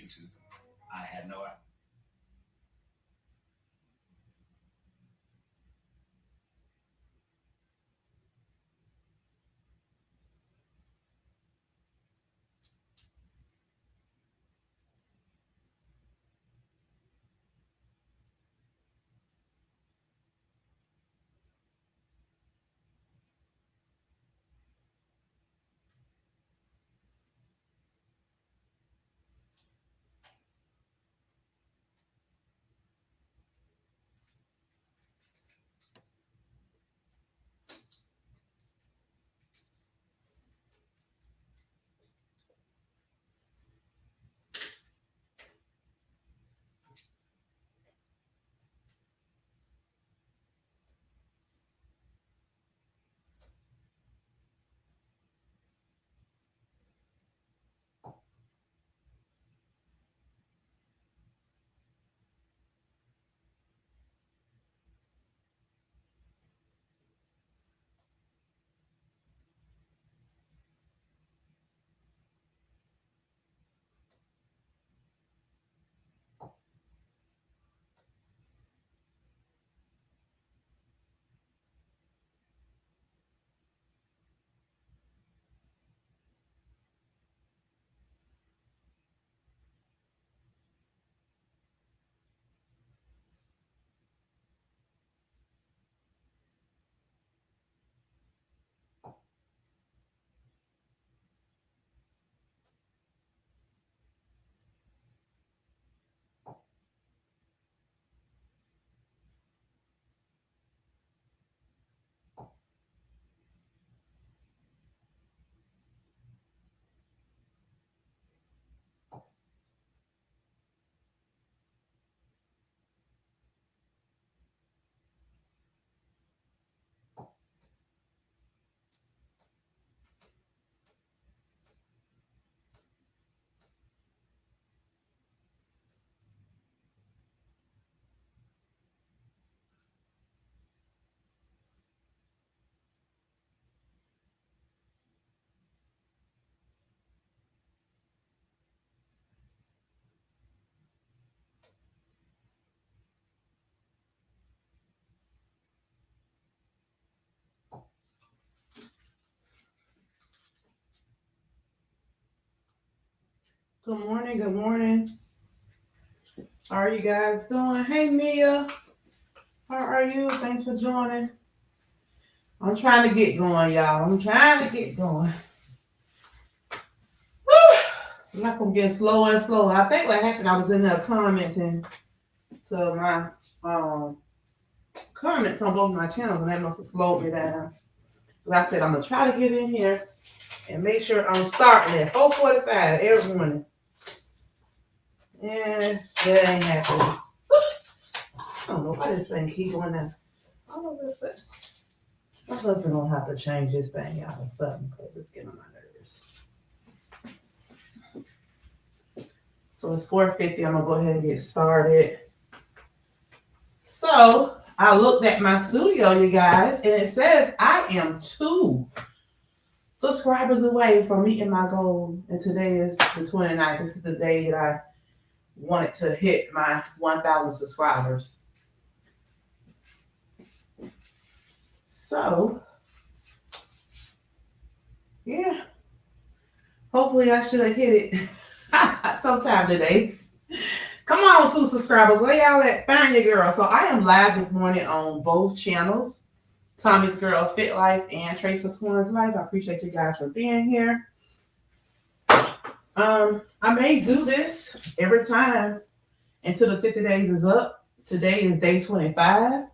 speaking to. I had no idea. Good morning. Good morning. How are you guys doing? Hey, Mia. How are you? Thanks for joining. I'm trying to get going, y'all. I'm trying to get going. I'm like I'm getting slower and slower. I think what happened, I was in there commenting to my comments on both my channels, and that must have slowed me down. But I said I'm gonna try to get in here and make sure I'm starting at 4:45 every morning. And that ain't happening. I don't know why this thing keep going down. I don't know what this is. My husband gonna have to change this thing out or something because it's getting on my nerves. So it's 4:50. I'm gonna go ahead and get started. So I looked at my studio, you guys, and it says I am 2 subscribers away from meeting my goal. And today is the 29th. This is the day that I wanted to hit my 1,000 subscribers. So, yeah. Hopefully I should have hit it sometime today. Come on, 2 subscribers. Where y'all at? Find your girl. So I am live this morning on both channels, Tommy's Girl Fit Life and TracesOfTwaunsLife. I appreciate you guys for being here. I may do this every time until the 50 days is up. Today is day 25.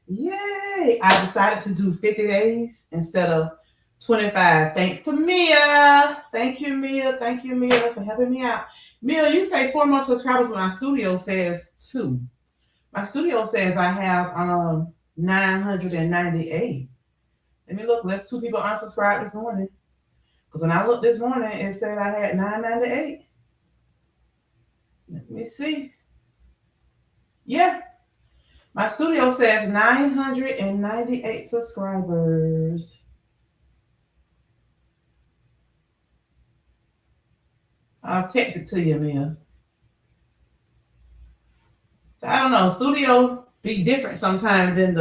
Yay! I decided to do 50 days instead of 25. Thanks to Mia. Thank you, Mia. Thank you, Mia, for helping me out. Mia, you say 4 more subscribers, but my studio says 2. My studio says I have 998. Let me look. Let's 2 people unsubscribed this morning. Because when I looked this morning, it said I had 998. Let me see. Yeah. My studio says 998 subscribers. I'll text it to you, Mia. I don't know. Studio be different sometimes than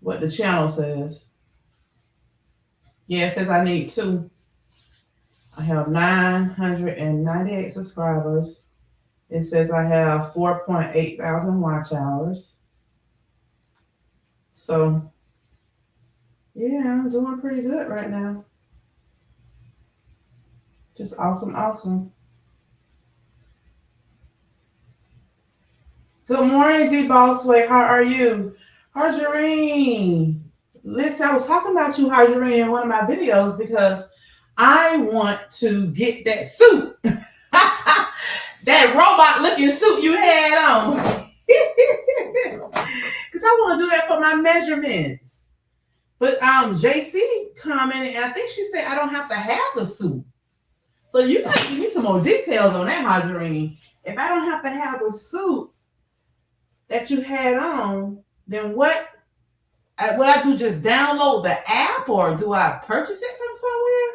what the channel says. Yeah, it says I need 2. I have 998 subscribers. It says I have 4.8 thousand watch hours. So, yeah, I'm doing pretty good right now. Just awesome, awesome. Good morning, D Bossway. How are you? Harjarine. Listen, I was talking about you, Harjarine, in one of my videos because I want to get that suit. That robot looking suit you had on. Because I want to do that for my measurements. But JC commented, and I think she said I don't have to have the suit. So you got to give me some more details on that, Harjarine. If I don't have to have the suit that you had on, then what? Would I do just download the app, or do I purchase it from somewhere?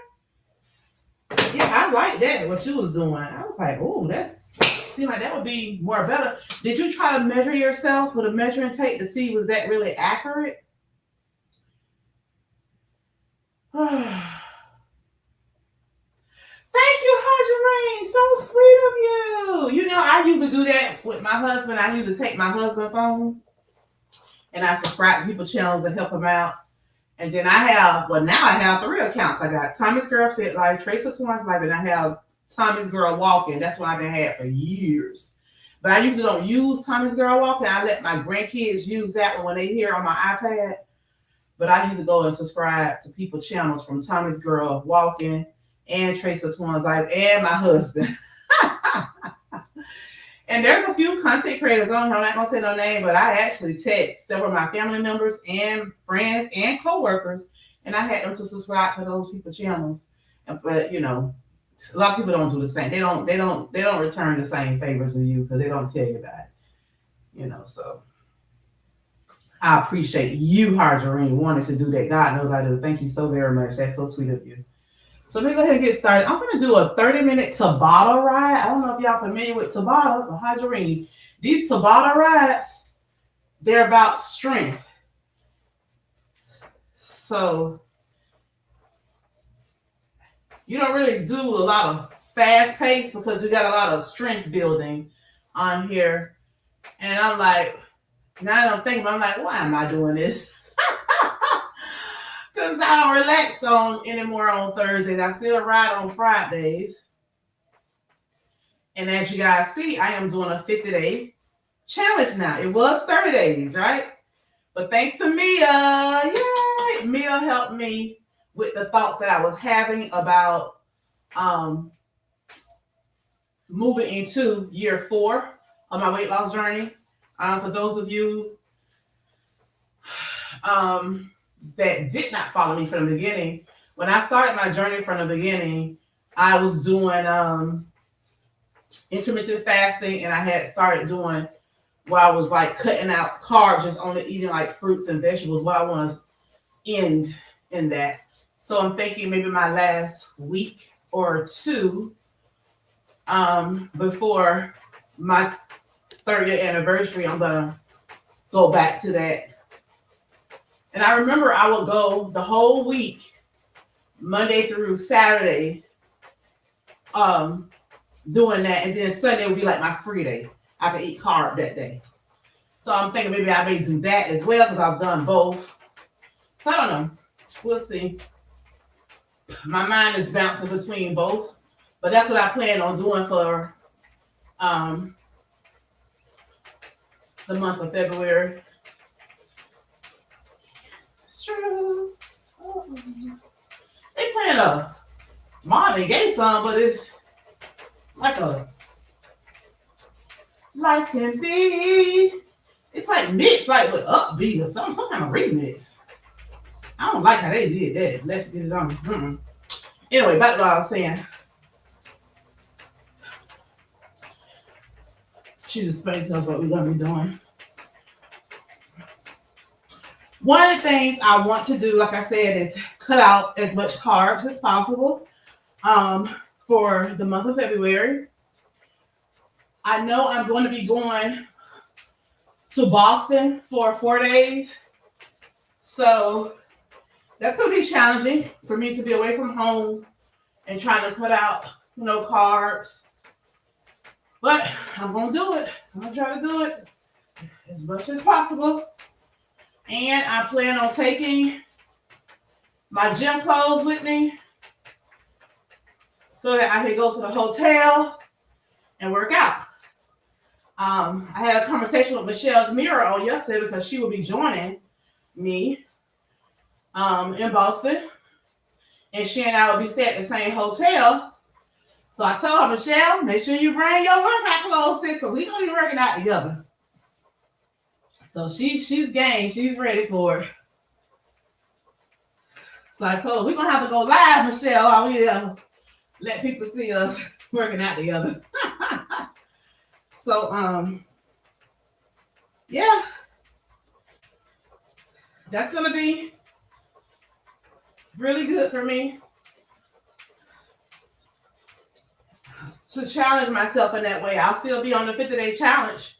Yeah, I like that, what you was doing. I was like, oh, that seemed like that would be more better. Did you try to measure yourself with a measuring tape to see was that really accurate? Thank you, Harjarine. So sweet of you. You know, I usually do that with my husband. I usually take my husband's phone and I subscribe to people's channels and help them out. And then now I have 3 accounts. I got Tommy's Girl Fit Life, TracesOfTwaunsLife, and I have Tommy's Girl Walking. That's what I've been had for years. But I usually don't use Tommy's Girl Walking. I let my grandkids use that one when they hear on my iPad. But I usually go and subscribe to people's channels from Tommy's Girl Walking and TracesOfTwaunsLife and my husband. And there's a few content creators on here. I'm not going to say no name, but I actually text several of my family members and friends and coworkers, and I had them to subscribe to those people's channels. But you know, a lot of people don't do the same. They don't return the same favors to you because they don't tell you about it. You know, so I appreciate you, Harjarine, wanting to do that. God knows I do. Thank you so very much. That's so sweet of you. So let me go ahead and get started. I'm going to do a 30-minute Tabata ride. I don't know if y'all familiar with Tabata or Harjarine. These Tabata rides, they're about strength. So you don't really do a lot of fast pace because you got a lot of strength building on here. And I'm like, now I'm thinking, I'm like, why am I doing this? Because I don't relax anymore on Thursdays. I still ride on Fridays. And as you guys see, I am doing a 50-day challenge now. It was 30 days, right? But thanks to Mia, yay! Mia helped me with the thoughts that I was having about moving into year 4 of my weight loss journey. For those of you that did not follow me from the beginning, when I started my journey from the beginning, I was doing intermittent fasting, and I had started doing where I was like cutting out carbs, just only eating like fruits and vegetables. What I want to end in that. So I'm thinking maybe my last week or 2 before my 3rd-year anniversary, I'm gonna go back to that. And I remember I would go the whole week, Monday through Saturday, doing that. And then Sunday would be like my free day. I could eat carb that day. So I'm thinking maybe I may do that as well because I've done both. So I don't know. We'll see. My mind is bouncing between both. But that's what I plan on doing for the month of February. True. They playing a Marvin Gaye song, but it's like a Life Can Be. It's like mixed, like with upbeat or some kind of remix. I don't like how they did that. Let's get it on. Anyway, back to what I was saying. She's explaining to us what we're gonna be doing. One of the things I want to do, like I said, is cut out as much carbs as possible. for the month of February. I know I'm going to be going to Boston for 4 days. So that's going to be challenging for me to be away from home and trying to cut out, carbs. But I'm going to do it. I'm going to try to do it as much as possible. And I plan on taking my gym clothes with me so that I can go to the hotel and work out. I had a conversation with Michelle's Mirror on yesterday because she will be joining me in Boston. And she and I will be staying at the same hotel. So I told her, Michelle, make sure you bring your workout clothes, sis, because we're going to be working out together. So she's game. She's ready for it. So I told her, we're going to have to go live, Michelle, while we let people see us working out together. So, yeah. That's going to be really good for me to challenge myself in that way. I'll still be on the 50-day challenge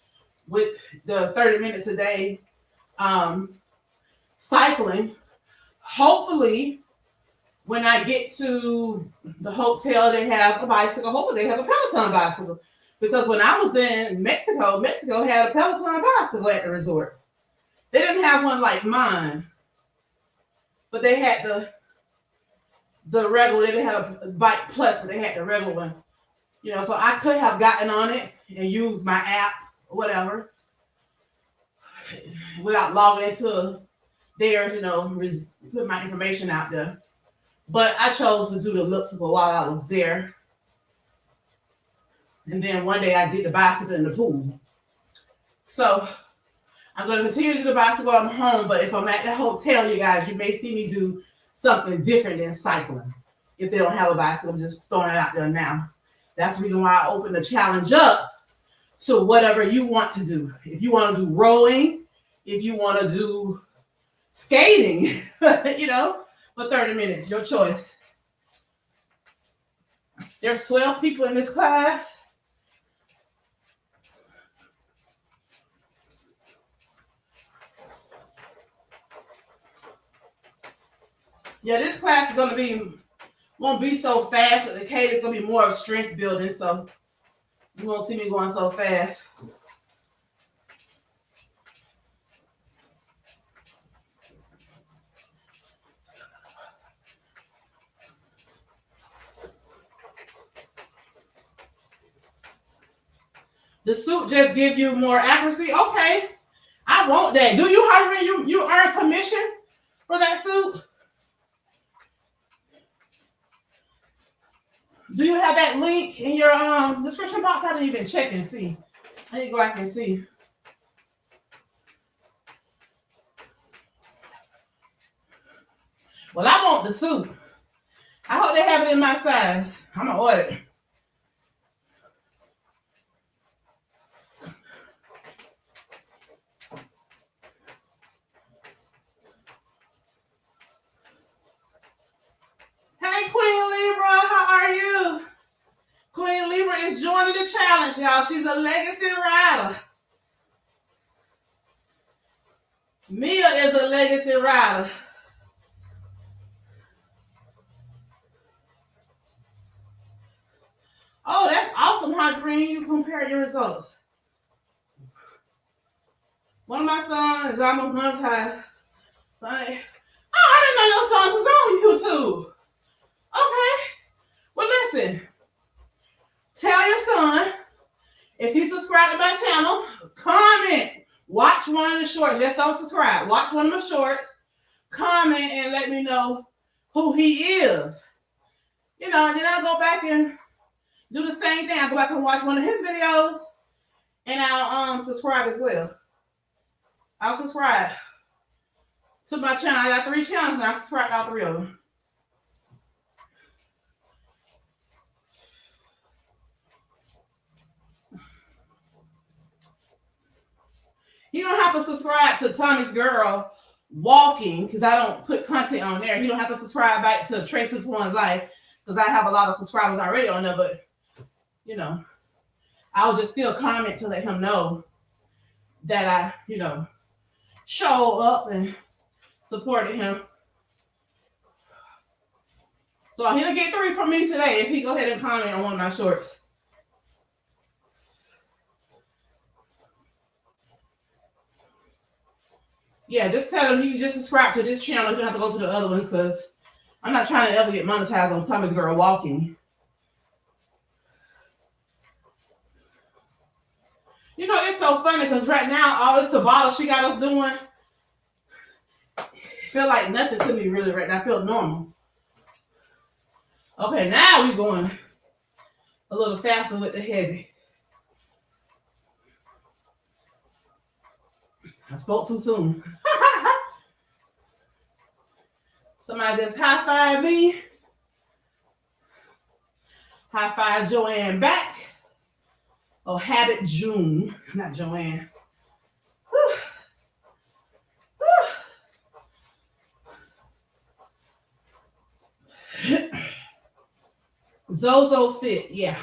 with the 30 minutes a day cycling. Hopefully, when I get to the hotel, they have a bicycle. Hopefully, they have a Peloton bicycle. Because when I was in Mexico had a Peloton bicycle at the resort. They didn't have one like mine, but they had the regular. They didn't have a Bike Plus, but they had the regular one. So I could have gotten on it and used my app or whatever without logging into theirs, put my information out there. But I chose to do the elliptical while I was there. And then one day I did the bicycle in the pool. So I'm going to continue to do the bicycle while I'm home. But if I'm at the hotel, you guys, you may see me do something different than cycling. If they don't have a bicycle, I'm just throwing it out there now. That's the reason why I opened the challenge up to whatever you want to do. If you want to do rowing, if you want to do skating, for 30 minutes, your choice. There's 12 people in this class. Yeah, this class is going to won't be so fast. The cadence is going to be more of strength building, so you won't see me going so fast. The suit just give you more accuracy. Okay, I want that. Do you, Harvey, you earn commission for that suit? Do you have that link in your description box? I didn't even check and see. I need to go back and see. Well, I want the suit. I hope they have it in my size. I'm going to order it. Hey, Queen Libra, how are you? Queen Libra is joining the challenge, y'all. She's a legacy rider. Mia is a legacy rider. Oh, that's awesome, Hadreen. You compare your results. One of my sons is almost months high. Oh, I didn't know your sons was on YouTube. Okay. Well, listen. Tell your son, if he subscribed to my channel, comment. Watch one of the shorts. Just don't subscribe. Watch one of my shorts. Comment and let me know who he is. And then I'll go back and do the same thing. I'll go back and watch one of his videos. And I'll subscribe as well. I'll subscribe to my channel. I got 3 channels and I subscribe to all 3 of them. You don't have to subscribe to Tommy's Girl Walking because I don't put content on there. You don't have to subscribe back to TracesOfTwaunsLife because I have a lot of subscribers already on there, but you know, I'll just still comment to let him know that I, you know, show up and supported him. So he'll get 3 from me today if he go ahead and comment on one of my shorts. Yeah, just tell him you just subscribe to this channel. You don't have to go to the other ones because I'm not trying to ever get monetized on Tommy's Girl Walking. You know, it's so funny because right now, all this Tabata she got us doing feel like nothing to me really right now. I feel normal. Okay, now we're going a little faster with the heavy. I spoke too soon. Somebody just high five me. High five Joanne back. Oh, Habit June, not Joanne. Whew. Whew. Zozo Fit, yeah.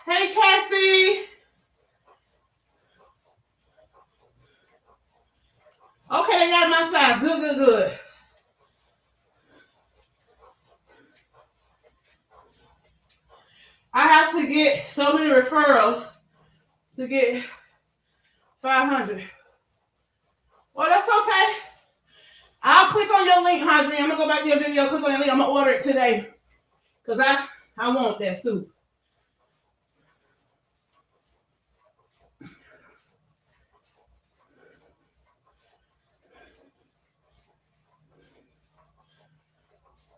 Hey, Cassie. Okay, they got my size. Good, good, good. I have to get so many referrals to get 500. Well, that's okay. I'll click on your link, Hadri. I'm going to go back to your video, click on your link. I'm going to order it today because I want that suit.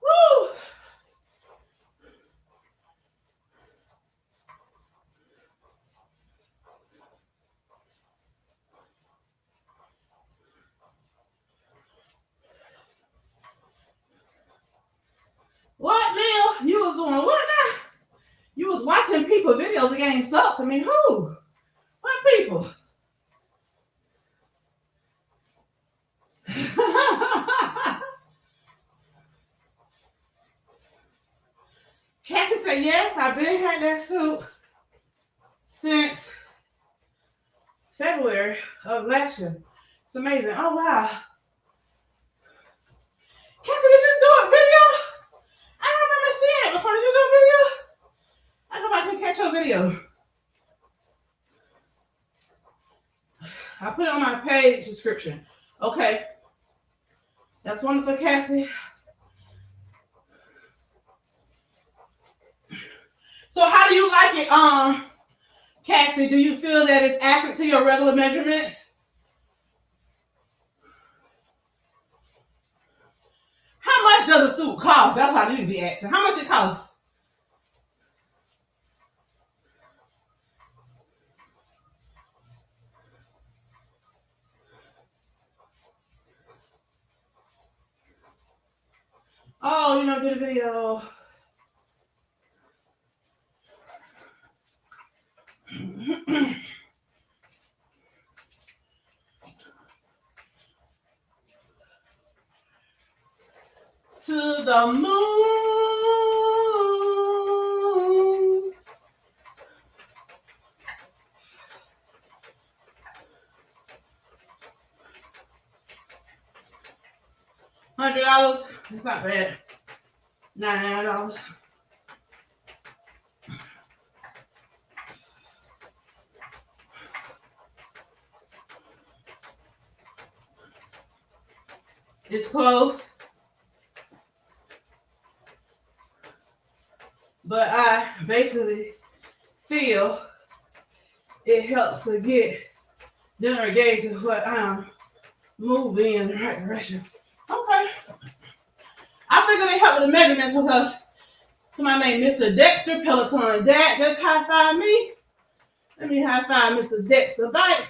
Woo! What, Neil? You was doing what now? You was watching people videos again sucks. I mean, who? What people? Cassie said, yes, I've been had that suit since February of last year. It's amazing. Oh, wow. Cassie, did you do a video? I don't remember seeing it before. Did you do a video? I go back and catch your video. I put it on my page description. Okay. That's wonderful, Cassie. So how do you like it, Cassie? Do you feel that it's accurate to your regular measurements? How much does a suit cost? That's what I need to be asking. How much it costs? Oh, you know, did a video. To the moon. $100. It's not bad. $99. It's close. But I basically feel it helps to get dinner gauge of what I'm moving in the right direction. Okay. I figured they help with the measurements because somebody named Mr. Dexter Peloton Dad just high five me. Let me high five Mr. Dexter Bike.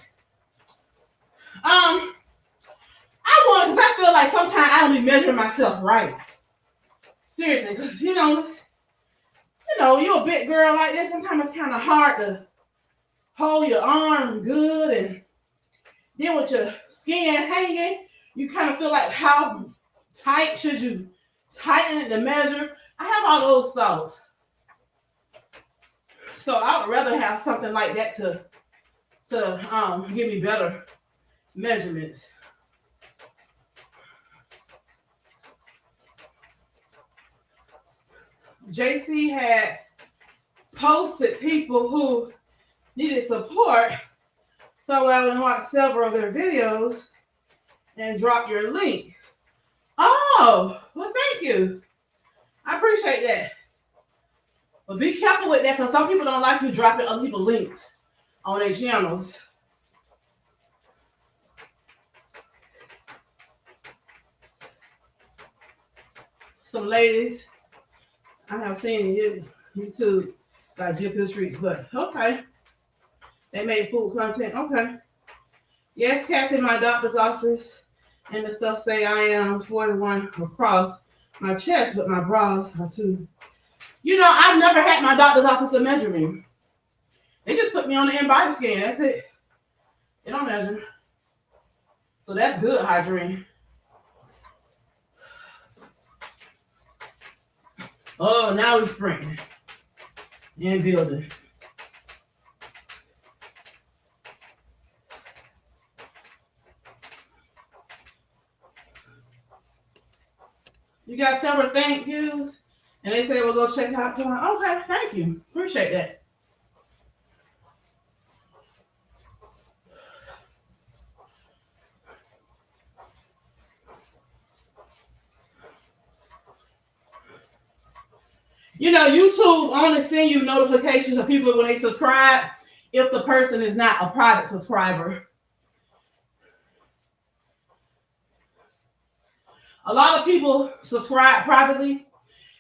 I want, because I feel like sometimes I don't be measuring myself right. Seriously, because you know, you're a big girl like this. Sometimes it's kind of hard to hold your arm good, and then with your skin hanging, you kind of feel like how tight? Should you tighten it to measure? I have all those thoughts. So I would rather have something like that to give me better measurements. JC had posted people who needed support, so I went and watched several of their videos and dropped your link. Oh, well, thank you. I appreciate that. But be careful with that, because some people don't like you dropping other people's links on their channels. Some ladies I have seen YouTube got Jip Streets, but okay. They made food content. Okay. Yes, Kat's in my doctor's office, and the stuff say I am 41 across my chest, but my bras are too. You know, I've never had my doctor's office to measure me. They just put me on the in-body scan. That's it. They don't measure. So that's good, Hydrine. Oh, now we're sprinting and building. You got several thank yous, and they say we'll go check out tomorrow. Okay, thank you. Appreciate that. You know, YouTube only send you notifications of people when they subscribe if the person is not a private subscriber. A lot of people subscribe privately.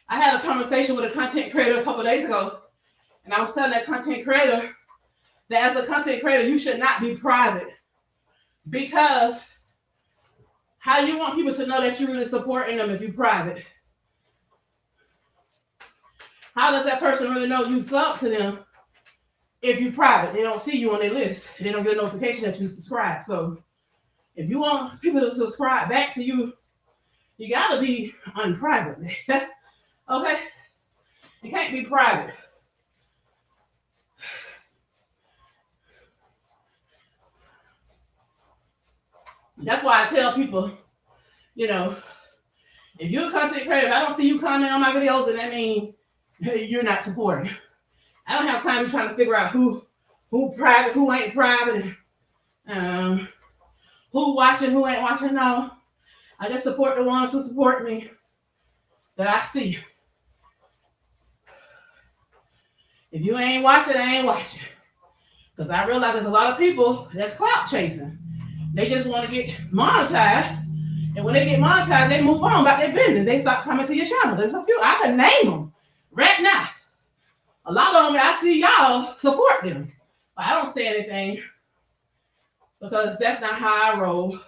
I had a conversation with a content creator a couple of days ago, and I was telling that content creator that as a content creator, you should not be private, because how you want people to know that you're really supporting them if you're private? How does that person really know you sub to them if you're private? They don't see you on their list. They don't get a notification that you subscribe. So if you want people to subscribe back to you, you got to be unprivate. Okay? You can't be private. That's why I tell people, you know, if you're a content creator, if I don't see you comment on my videos, then that means you're not supporting. I don't have time to try to figure out who private, who ain't private, who watching, who ain't watching. No, I just support the ones who support me that I see. If you ain't watching, I ain't watching. Because I realize there's a lot of people that's clout chasing. They just want to get monetized. And when they get monetized, they move on about their business. They stop coming to your channel. There's a few, I can name them right now. A lot of them, I see y'all support them. But I don't say anything because that's not how I roll.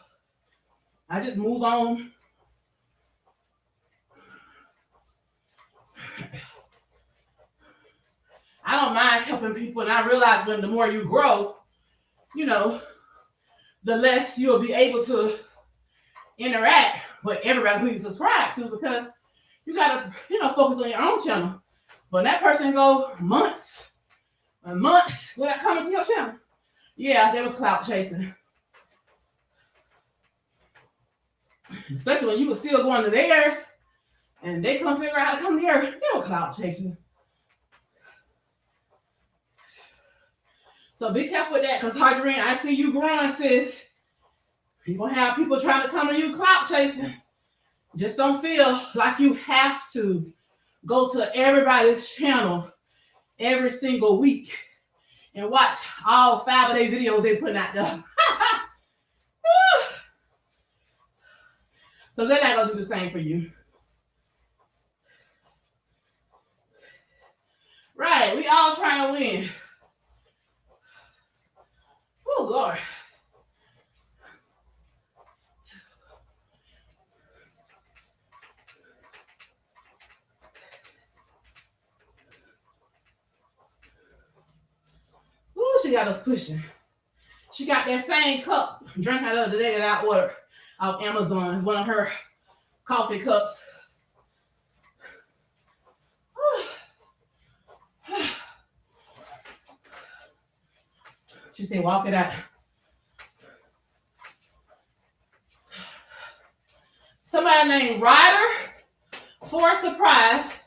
I just move on. I don't mind helping people, and I realize when the more you grow, you know, the less you'll be able to interact with everybody who you subscribe to, because you gotta, focus on your own channel. But that person go months and months without coming to your channel. Yeah, there was clout chasing. Especially when you were still going to theirs and they couldn't figure out how to come to yours. They were clout chasing. So be careful with that, because Hydrine, I see you growing, sis. You're going to have people trying to come to you clout chasing. Just don't feel like you have to go to everybody's channel every single week and watch all 5 of their videos they put out there. Because they're not going to do the same for you. Right, we all trying to win. Oh, Lord. Ooh, she got us pushing. She got that same cup drink out of the day that I ordered off Amazon. It's one of her coffee cups. She said, walk it out. Somebody named Ryder, for a surprise,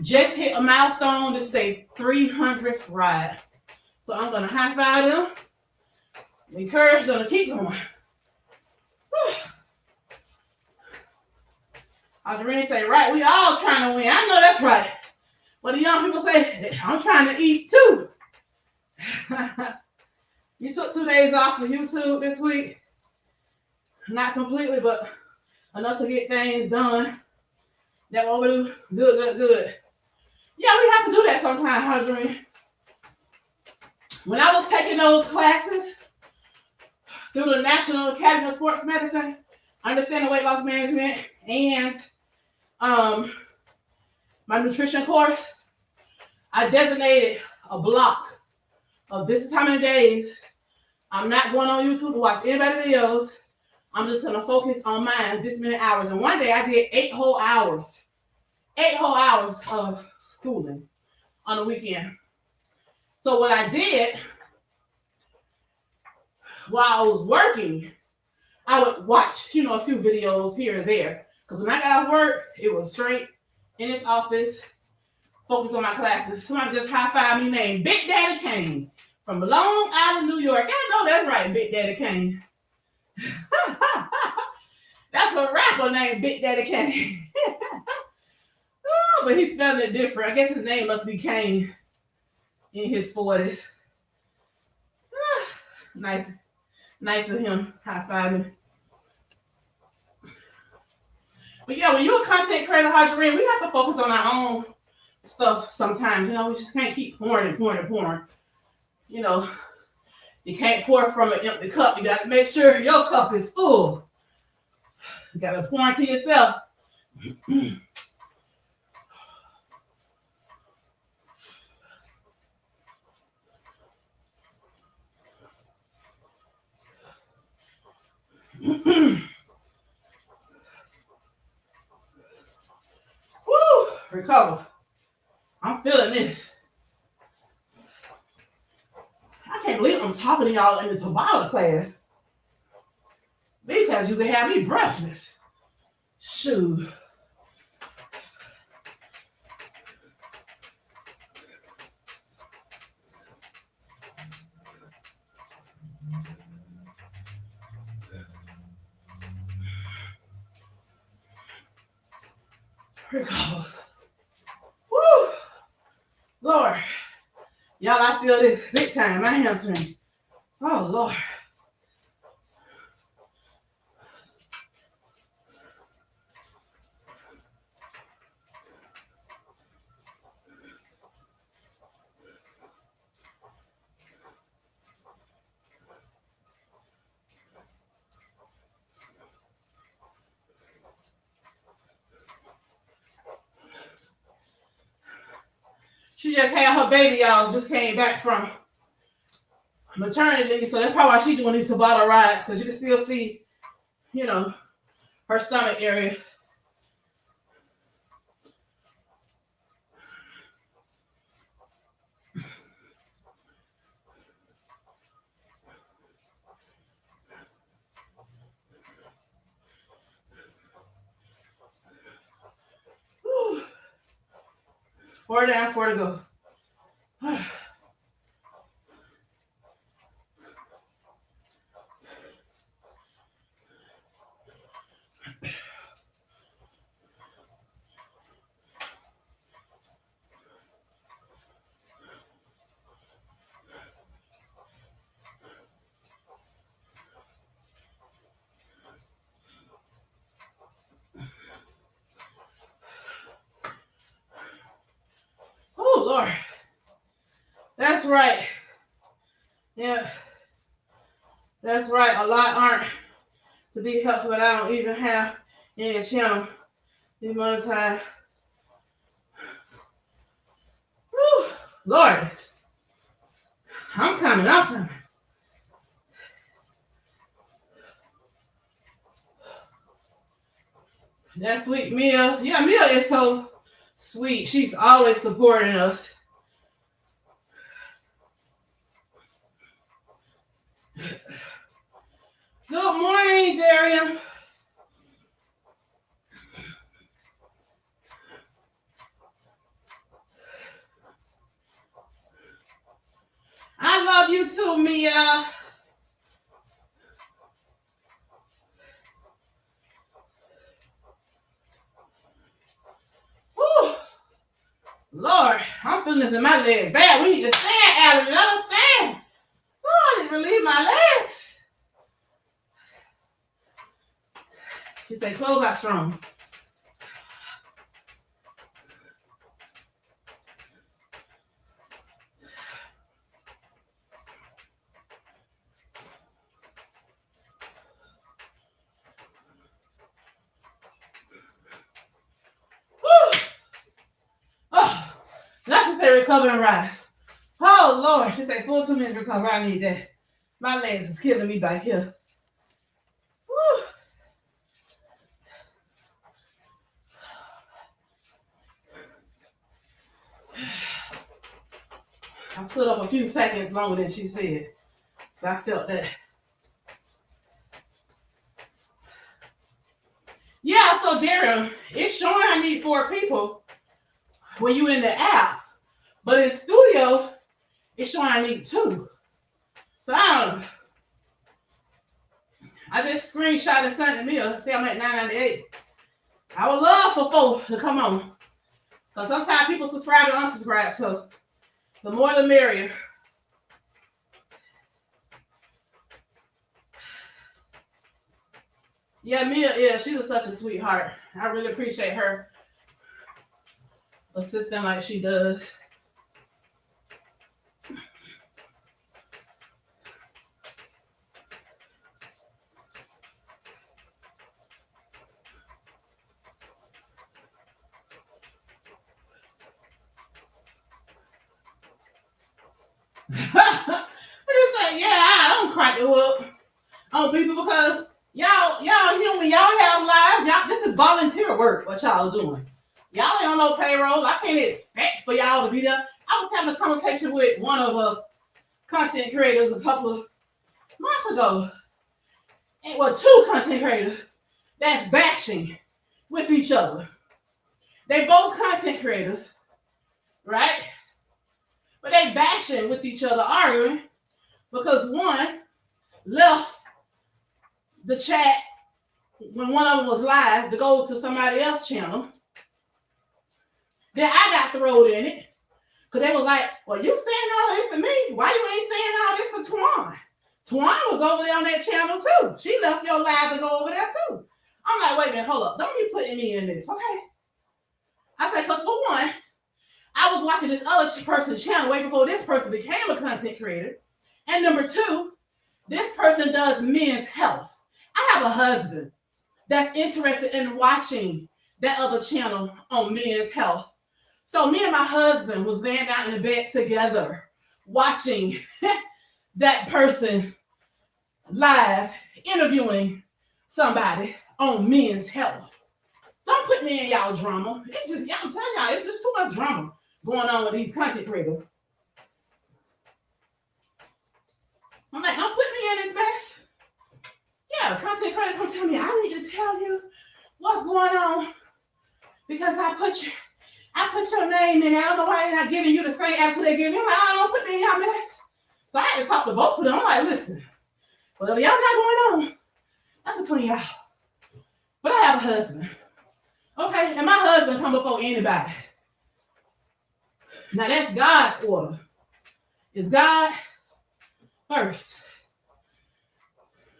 just hit a milestone to say 300th ride. So I'm going to high five them. Encourage them to keep going. Adrienne say, right, we all trying to win. I know that's right. But the young people say, I'm trying to eat too. You took 2 days off of YouTube this week. Not completely, but enough to get things done. That what we do. Good. Yeah, we have to do that sometimes, Adrienne. When I was taking those classes through the National Academy of Sports Medicine, Understanding Weight Loss Management, and my nutrition course, I designated a block of this is how many days I'm not going on YouTube to watch anybody else. I'm just going to focus on mine this many hours. And one day I did 8 whole hours. 8 whole hours of schooling on the weekend. So what I did while I was working, I would watch, a few videos here and there. Because when I got off work, it was straight in this office, focus on my classes. Somebody just high-fived me named Big Daddy Kane from Long Island, New York. I know that's right, Big Daddy Kane. That's a rapper named Big Daddy Kane. Oh, but he's spelling it different. I guess his name must be Kane in his 40s. Nice of him high-fiving. But yeah, when you're a content creator, Hadjarine, we have to focus on our own stuff sometimes. We just can't keep pouring. You can't pour from an empty cup. You got to make sure your cup is full. You got to pour into yourself. Woo! Recover. I'm feeling this. I can't believe I'm talking to y'all in the Tabata class. These classes usually have me breathless. Shoot. Recover. Woo! Lord. Y'all, I feel this big time. My hamstring. Oh, Lord. She just had her baby, y'all. Just came back from maternity leave, so that's probably why she's doing these Tabata rides, because you can still see, her stomach area. Whew. 4 down, 4 to go. Oh, Lord. That's right. Yeah. That's right. A lot aren't to be helped, but I don't even have any channel. The amount of time. Whew. Lord. I'm coming. That sweet Mia. Yeah, Mia is so sweet. She's always supporting us. Good morning, Darian. I love you too, Mia. Whew. Lord, I'm feeling this in my legs bad. We need to stand, Alan. Let us stand. Oh, I need to relieve my legs. She said, close out strong. Oh, now she said recover and rise. Oh, Lord. She said full 2 minutes recover. I need that. My legs is killing me back here. Whew. I stood up a few seconds longer than she said. I felt that. Yeah, so Darren, it's showing I need 4 people when you in the app. But in studio, it's showing I need 2. So I don't know. I just screenshot and sent it to me. See, I'm at 998. I would love for 4 to come on. Because sometimes people subscribe and unsubscribe. So the more the merrier. Yeah, Mia, yeah, she's such a sweetheart. I really appreciate her assisting like she does. It's like, yeah, I don't crack it up on people because y'all human, y'all have lives. Y'all, this is volunteer work, what y'all doing. Y'all ain't on no payroll. I can't expect for y'all to be there. I was having a conversation with one of the content creators a couple of months ago. And well, 2 content creators that's bashing with each other. They both content creators, right? But they bashing with each other, arguing because one left the chat when one of them was live to go to somebody else's channel. Then I got thrown in it because they was like, well, you saying all this to me. Why you ain't saying all this to Twan? Twan was over there on that channel too. She left your live to go over there too. I'm like, wait a minute, hold up. Don't be putting me in this, okay? I said, because for one, I was watching this other person's channel way before this person became a content creator. And number 2, this person does men's health. I have a husband that's interested in watching that other channel on men's health. So me and my husband was laying down in the bed together watching that person live interviewing somebody on men's health. Don't put me in y'all drama. It's just, I'm telling y'all, it's just too much drama going on with these content creators. I'm like, don't put me in this mess. Yeah, the content creator come tell me, I need to tell you what's going on because I put your name in. I don't know why they're not giving you the same attitude they give me. I'm like, I don't put me in y'all mess. So I had to talk to both of them. I'm like, listen, whatever y'all got going on, that's between y'all. But I have a husband. Okay, and my husband come before anybody. Now that's God's order. It's God first.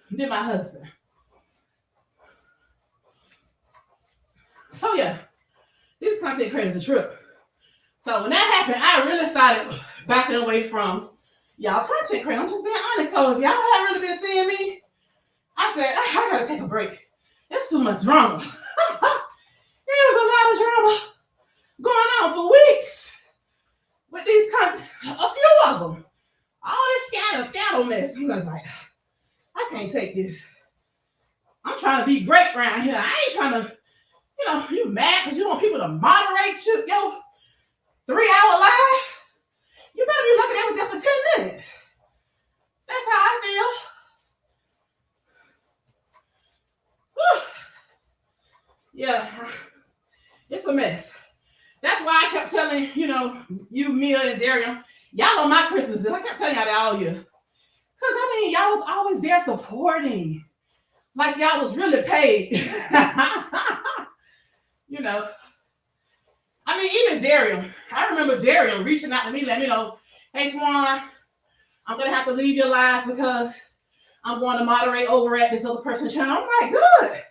Then my husband. So yeah, these content creators a trip. So when that happened, I really started backing away from y'all content creators. I'm just being honest. So if y'all haven't really been seeing me, I said, I gotta take a break. There's too much drama. There's a lot of drama going on for weeks with these content, a few of them. All this scattle mess. I'm just like, I can't take this. I'm trying to be great around here. I ain't trying to, You mad because you want people to moderate your 3-hour live? You better be looking at me just for 10 minutes. That's how I feel. Whew. Yeah, it's a mess. That's why I kept telling, you, Mia, and Daryl, y'all on my Christmases. I kept telling y'all that all year. Because, y'all was always there supporting. Like y'all was really paid. Even Daryl. I remember Daryl reaching out to me, let me know, hey, Twan, I'm going to have to leave your live because I'm going to moderate over at this other person's channel. I'm like, good.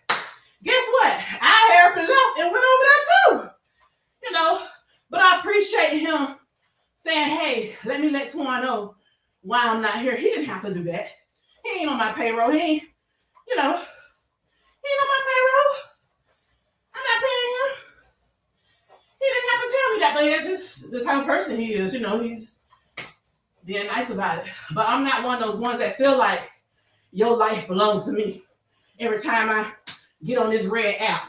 Guess what? I hurried and left and went over there too. But I appreciate him saying, hey, let me let Twan know why I'm not here. He didn't have to do that. He ain't on my payroll. He ain't on my payroll. I'm not paying him. He didn't have to tell me that, but it's just the type of person he is. He's being nice about it. But I'm not one of those ones that feel like your life belongs to me every time I get on this red app.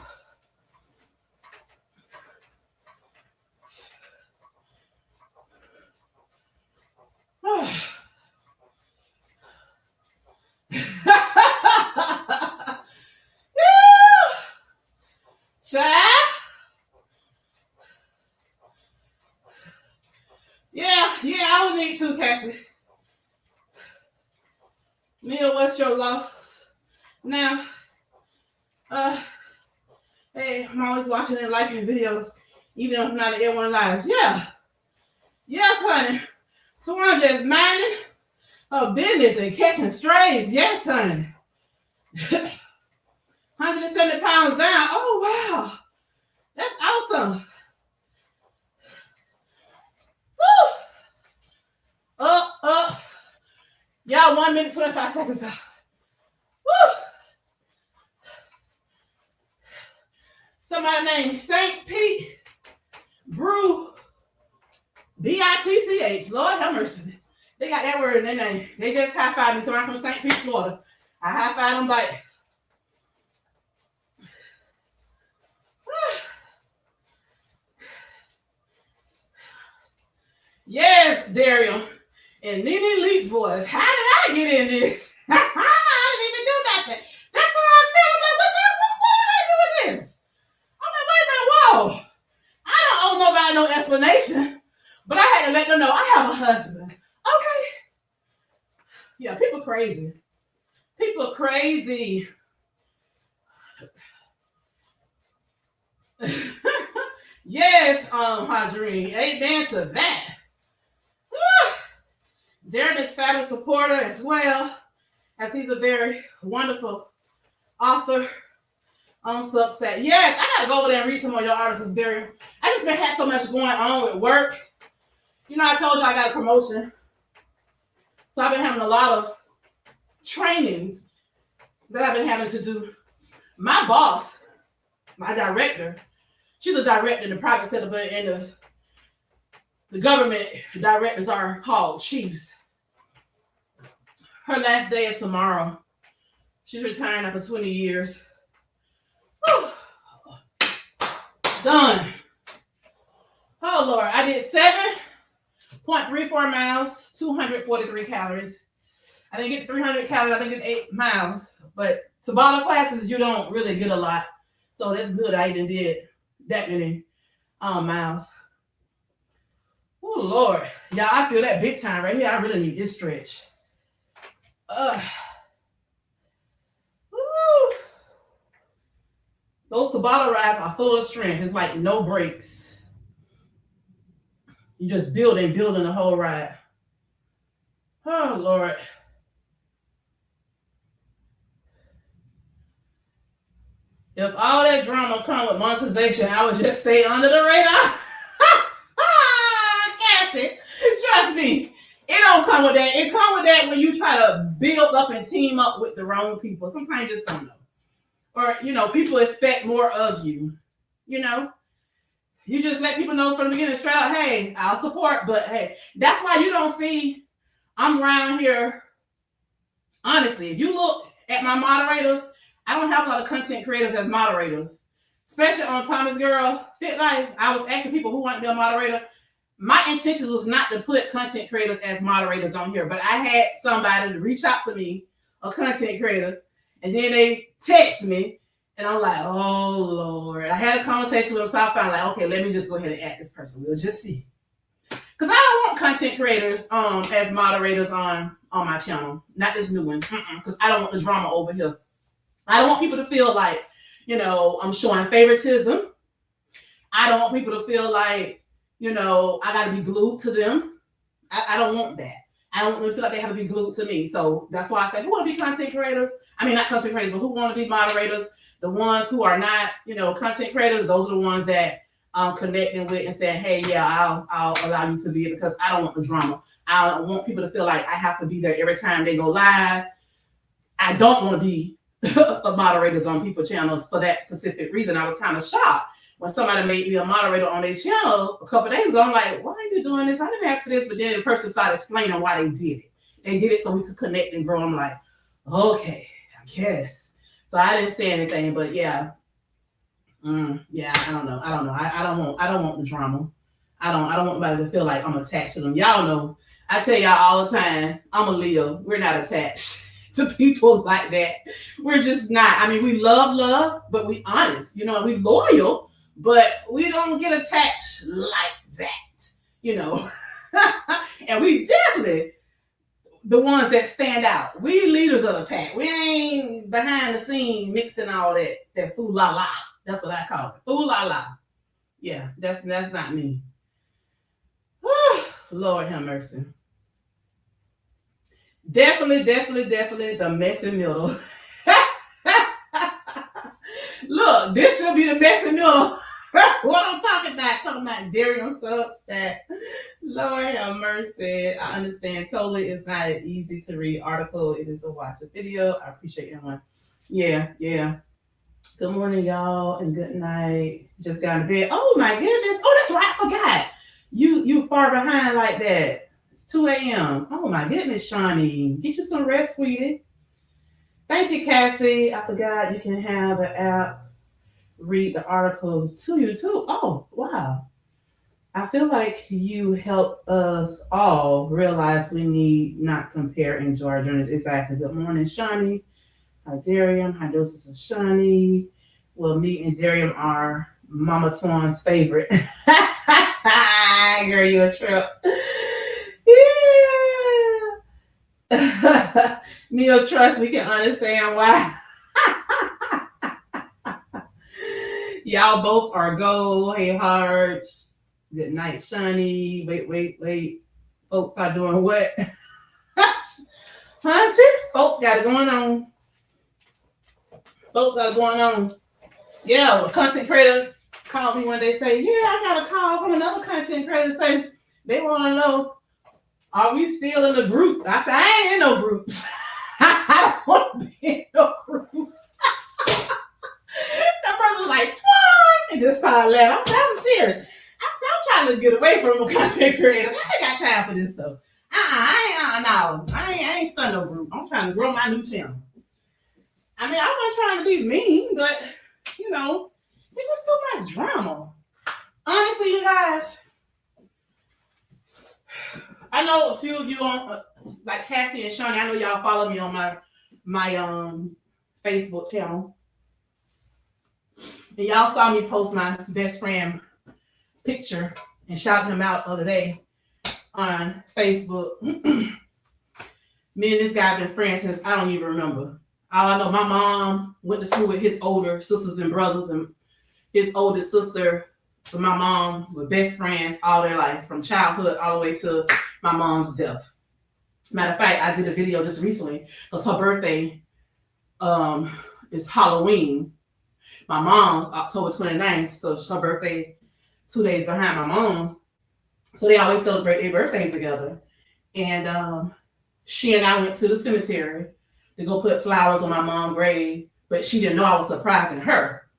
Child. Yeah, I would need to, Cassie. Mia, what's your loss? Now, hey, I'm always watching and liking videos, even if I'm not at everyone lives. Yeah. Yes, honey. Someone just minding her business and catching strays. Yes, honey. 170 pounds down. Oh, wow. That's awesome. Woo. Up. Y'all, 1 minute, 25 seconds out. Woo. Somebody named St. Pete Brew, B-I-T-C-H. Lord have mercy. They got that word in their name. They just high-fived me. Somebody from St. Pete, Florida. I high-fived them back. Yes, Daryl. And Nene Lee's voice. How did I get in this? I didn't even do nothing. That's how I feel. I'm like, what did I do with this? I'm like, wait a minute, whoa. I don't owe nobody no explanation. But I had to let them know I have a husband. Okay. Yeah, people crazy. People crazy. Yes, Hadreen. Amen to that. Darren is a fabulous supporter as well, as he's a very wonderful author on Substack. Yes, I gotta go over there and read some of your articles, Darren. I just been had so much going on with work. I told you I got a promotion. So I've been having a lot of trainings that I've been having to do. My boss, my director, she's a director in the private sector, but in the government, directors are called chiefs. Her last day is tomorrow. She's retiring after 20 years. Whew. Done. Oh, Lord. I did 7.34 miles, 243 calories. I didn't get 300 calories. I didn't get 8 miles. But Tabata classes, you don't really get a lot. So that's good. I even did that many miles. Oh, Lord. Y'all, I feel that big time right here. I really need this stretch. Those Tabata rides are full of strength. It's like no brakes. You just building the whole ride. Oh, Lord. If all that drama come with monetization, I would just stay under the radar. Cassie, trust me. It don't come with that. It come with that when you try to build up and team up with the wrong people. Sometimes you just don't know. Or, people expect more of you. You just let people know from the beginning straight out, hey, I'll support. But, hey, that's why you don't see I'm around here. Honestly, if you look at my moderators, I don't have a lot of content creators as moderators. especially on Thomas Girl Fit Life, I was asking people who want to be a moderator. My intentions was not to put content creators as moderators on here, but I had somebody to reach out to me, a content creator, and then they text me, and I'm like, oh Lord. I had a conversation with them, so I found like, okay, let me just go ahead and add this person. We'll just see. Because I don't want content creators as moderators on my channel. Not this new one. Because I don't want the drama over here. I don't want people to feel like, I'm showing favoritism. I don't want people to feel like, I got to be glued to them. I don't want that. I don't want them to feel like they have to be glued to me. So that's why I say, who want to be content creators? I mean, not content creators, but who want to be moderators? The ones who are not, content creators, those are the ones that I'm connecting with and saying, hey, yeah, I'll allow you to be it because I don't want the drama. I don't want people to feel like I have to be there every time they go live. I don't want to be moderators on people's channels for that specific reason. I was kind of shocked when somebody made me a moderator on their channel a couple of days ago. I'm like, why are you doing this? I didn't ask for this. But then the person started explaining why they did it. They did it so we could connect and grow. I'm like, okay, I guess. So I didn't say anything, but yeah. I don't know. I don't want the drama. I don't want anybody to feel like I'm attached to them. Y'all know, I tell y'all all the time, I'm a Leo. We're not attached to people like that. We're just not. I mean, we love, but we honest, we loyal, but we don't get attached like that, and we definitely the ones that stand out. We leaders of the pack. We ain't behind the scene mixed in all that foo la la. That's what I call it. Foo la la. Yeah, that's not me. Lord have mercy. Definitely the messy middle. Look, this should be the messy middle. What I'm talking about Darium Substack. Lord have mercy. I understand totally it's not an easy to read article. It is a watch a video. I appreciate everyone. Yeah. Good morning, y'all, and good night. Just got in bed. Oh my goodness. Oh, that's right. I forgot. You far behind like that. It's 2 a.m. Oh my goodness, Shawnee. Get you some rest, sweetie. Thank you, Cassie. I forgot you can have the app read the article to you too. Oh, wow. I feel like you help us all realize we need not compare and enjoy our journeys. Exactly. Good morning, Shawnee. Hi, Darium. Hi, doses of Shawnee. Well, me and Darium are Mama Twan's favorite. Girl, you a trip. Yeah. Neil, trust we can understand why. Y'all both are gold. Hey, Harge. Good night, Shawnee. Wait. Folks are doing what? Hunty? Folks got it going on. Yeah, a content creator called me one day, say, yeah, I got a call from another content creator say they want to know, are we still in the group? I said, I ain't in no groups. I don't want to be in no groups. That person was like, Twan, and just started laughing. I said, I'm serious. I said, I'm trying to get away from the content creators. I ain't got time for this stuff. I ain't stunned no group. I'm trying to grow my new channel. I mean, I'm not trying to be mean, but it's just so much drama. Honestly, you guys, I know a few of you on like Cassie and Shawnee. I know y'all follow me on my Facebook channel, and y'all saw me post my best friend picture and shout him out the other day on Facebook. Me and this guy have been friends since I don't even remember. All I know, my mom went to school with his older sisters and brothers, and his oldest sister and my mom were best friends all their life, from childhood all the way to my mom's death. Matter of fact, I did a video just recently because her birthday is Halloween. My mom's October 29th, so her birthday 2 days behind my mom's. So they always celebrate their birthdays together. And she and I went to the cemetery to go put flowers on my mom's grave, but she didn't know I was surprising her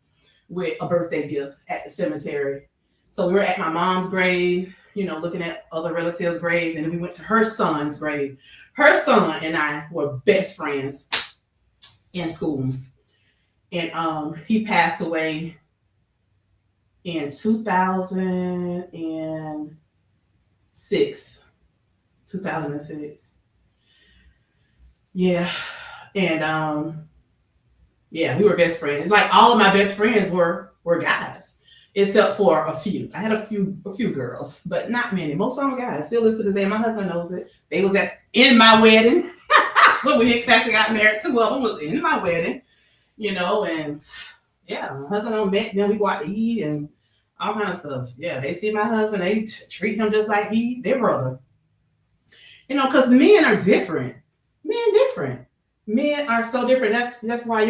with a birthday gift at the cemetery. So we were at my mom's grave, looking at other relatives' graves, and then we went to her son's grave. Her son and I were best friends in school. And he passed away in 2006. 2006. Yeah. And yeah, we were best friends. Like all of my best friends were guys, except for a few. I had a few girls, but not many. Most of them were guys. Still listen to this day. My husband knows it. They was in my wedding when we actually got married. Two of them was in my wedding, and yeah, my husband and I met. Then we go out to eat and all kind of stuff. Yeah, they see my husband. They treat him just like their brother. Because men are different. Men different. Men are so different. That's why,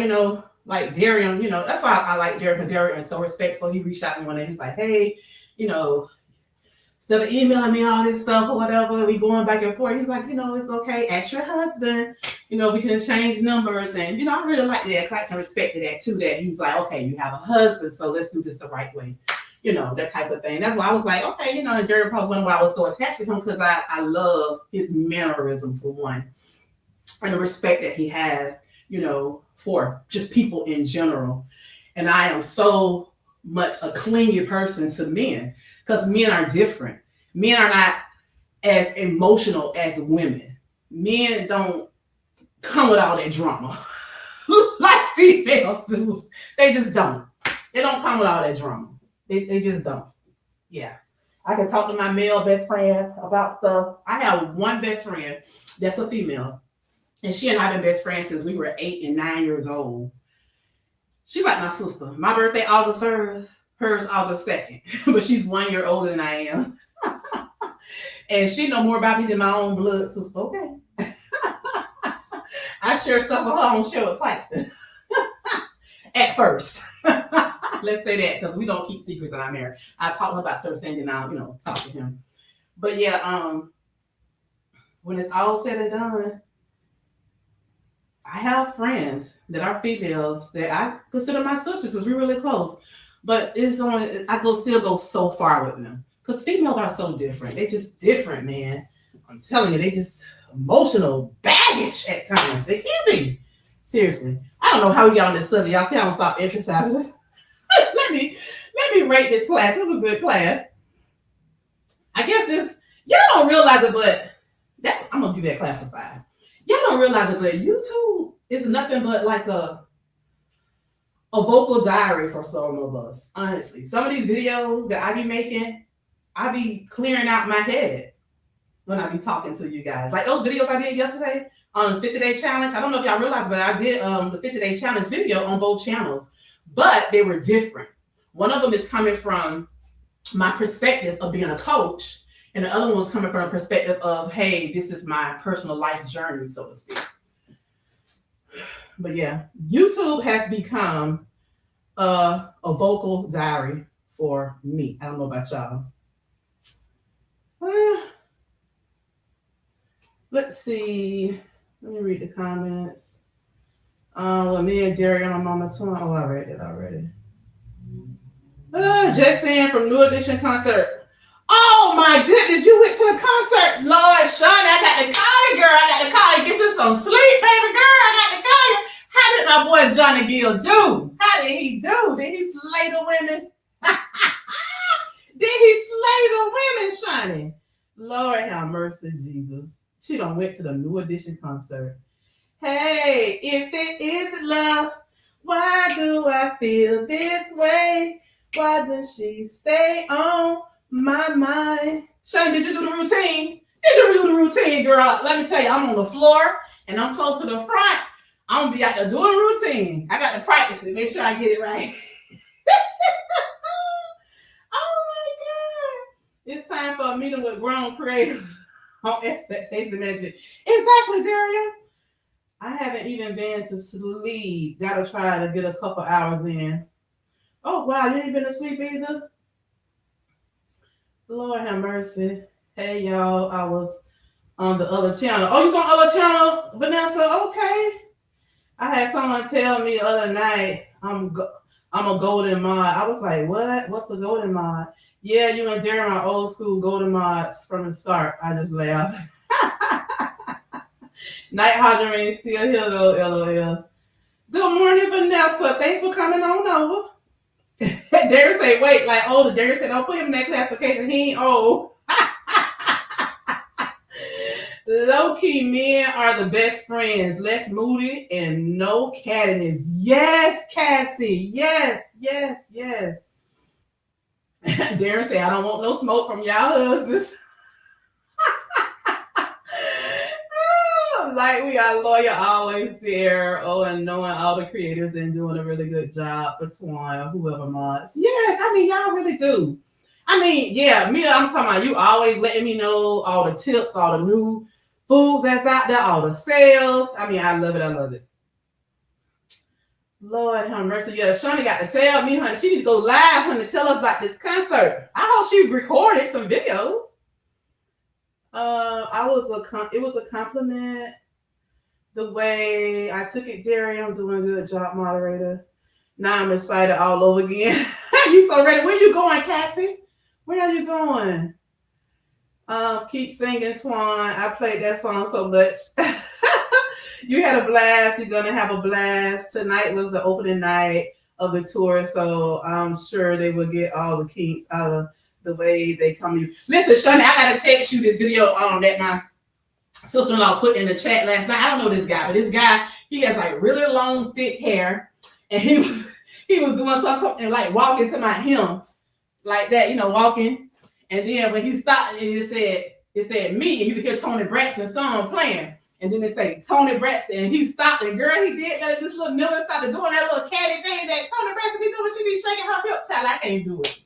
like Darian, that's why I like Darian, because Darian is so respectful. He reached out to me one day. He's like, hey, instead of emailing me all this stuff or whatever, we going back and forth. He's like, it's okay. Ask your husband. We can change numbers. And, I really like that. Class and respected that too. That he's like, okay, you have a husband, so let's do this the right way. That type of thing. That's why I was like, okay, and Jerry Post, one why I was so attached to him, because I love his mannerism for one, and the respect that he has, for just people in general. And I am so much a clingy person to men, because men are different. Men are not as emotional as women. Men don't come with all that drama like females do. They just don't. They don't come with all that drama. They just don't. Yeah. I can talk to my male best friend about stuff. I have one best friend that's a female, and she and I have been best friends since we were 8 and 9 years old. She's like my sister. My birthday August 1st, hers August 2nd, but she's 1 year older than I am. And she know more about me than my own blood sister. Okay. I share stuff with her, I don't share with Claxton. At first. Let's say that, because we don't keep secrets in our marriage. I talk to him about certain things and I'll, talk to him. But yeah, when it's all said and done, I have friends that are females that I consider my sisters, because we're really close. But still go so far with them, because females are so different. They just different, man. I'm telling you, they just emotional baggage at times. They can be. Seriously. I don't know how we got on this subject. Y'all see, I don't stop exercising. let me rate this class. It was a good class. I guess y'all don't realize it, but I'm gonna give that class a 5. Y'all don't realize it, but YouTube is nothing but like a vocal diary for some of us. Honestly, some of these videos that I be making, I be clearing out my head when I be talking to you guys. Like those videos I did yesterday on the 50-day challenge. I don't know if y'all realize, but I did the 50-day challenge video on both channels, but they were different. One of them is coming from my perspective of being a coach, and the other one was coming from a perspective of, hey, this is my personal life journey, so to speak. But yeah, YouTube has become a vocal diary for me. I don't know about y'all. Let's see. Let me read the comments. Well, me and Jerry on Mama Tune. Oh, I read it already. Jackson from New Edition concert. Oh my goodness, you went to the concert. Lord, Shawnee, I got to call you, girl. I got to call you. Get you some sleep, baby girl. I got to call you. How did my boy Johnny Gill do? How did he do? Did he slay the women? Did he slay the women, Shawnee? Lord have mercy, Jesus. She done went to the New Edition concert. Hey, if it is love, why do I feel this way? Why does she stay on my mind? Shane, did you do the routine? Did you do the routine, girl? Let me tell you, I'm on the floor and I'm close to the front. I'm gonna be out there doing routine. I got to practice it, make sure I get it right. Oh my God. It's time for a meeting with grown creators on expectation management. Exactly, Daria. I haven't even been to sleep. Gotta try to get a couple hours in. Oh, wow, you ain't been to sleep either? Lord have mercy. Hey, y'all, I was on the other channel. Oh, you was on the other channel, Vanessa? Okay. I had someone tell me the other night, I'm a golden mod. I was like, what? What's a golden mod? Yeah, you and Darren are old school golden mods from the start. I just laughed. Night Hodgering is still here though, LOL. Good morning, Vanessa. Thanks for coming on over. Derek say, wait, like older. Derek said, don't put him in that classification. He ain't old. Low key men are the best friends. Less moody and no cattiness. Yes, Cassie. Yes, yes, yes. Darren say, I don't want no smoke from y'all husbands. Like we are loyal, always there. Oh, and knowing all the creators and doing a really good job for Twan, whoever mods. Yes, I mean y'all really do. I mean, yeah, me, I'm talking about you always letting me know all the tips, all the new foods that's out there, all the sales. I mean, I love it. I love it. Lord have mercy. Yeah, Shawnee got to tell me, honey, she needs to go live, honey, to tell us about this concert. I hope she recorded some videos. It was a compliment. The way I took it, Jerry, I'm doing a good job, moderator. Now I'm excited all over again. You so ready? Where you going, Cassie? Where are you going? Keep singing, Twan. I played that song so much. You had a blast. You're gonna have a blast. Tonight was the opening night of the tour, so I'm sure they will get all the kinks out of the way they come to you. Listen, Shani, I gotta text you this video that my sister-in-law put in the chat last night. I don't know this guy, but this guy, he has like really long, thick hair, and he was doing something like walking to him like that, walking. And then when he stopped, and it said me, and you could hear Tony Braxton's song playing. And then it say Tony Braxton, and he stopped, and girl, he did that. This little Miller started doing that little catty thing that Tony Braxton be doing. She be shaking her hip, child. I can't do it.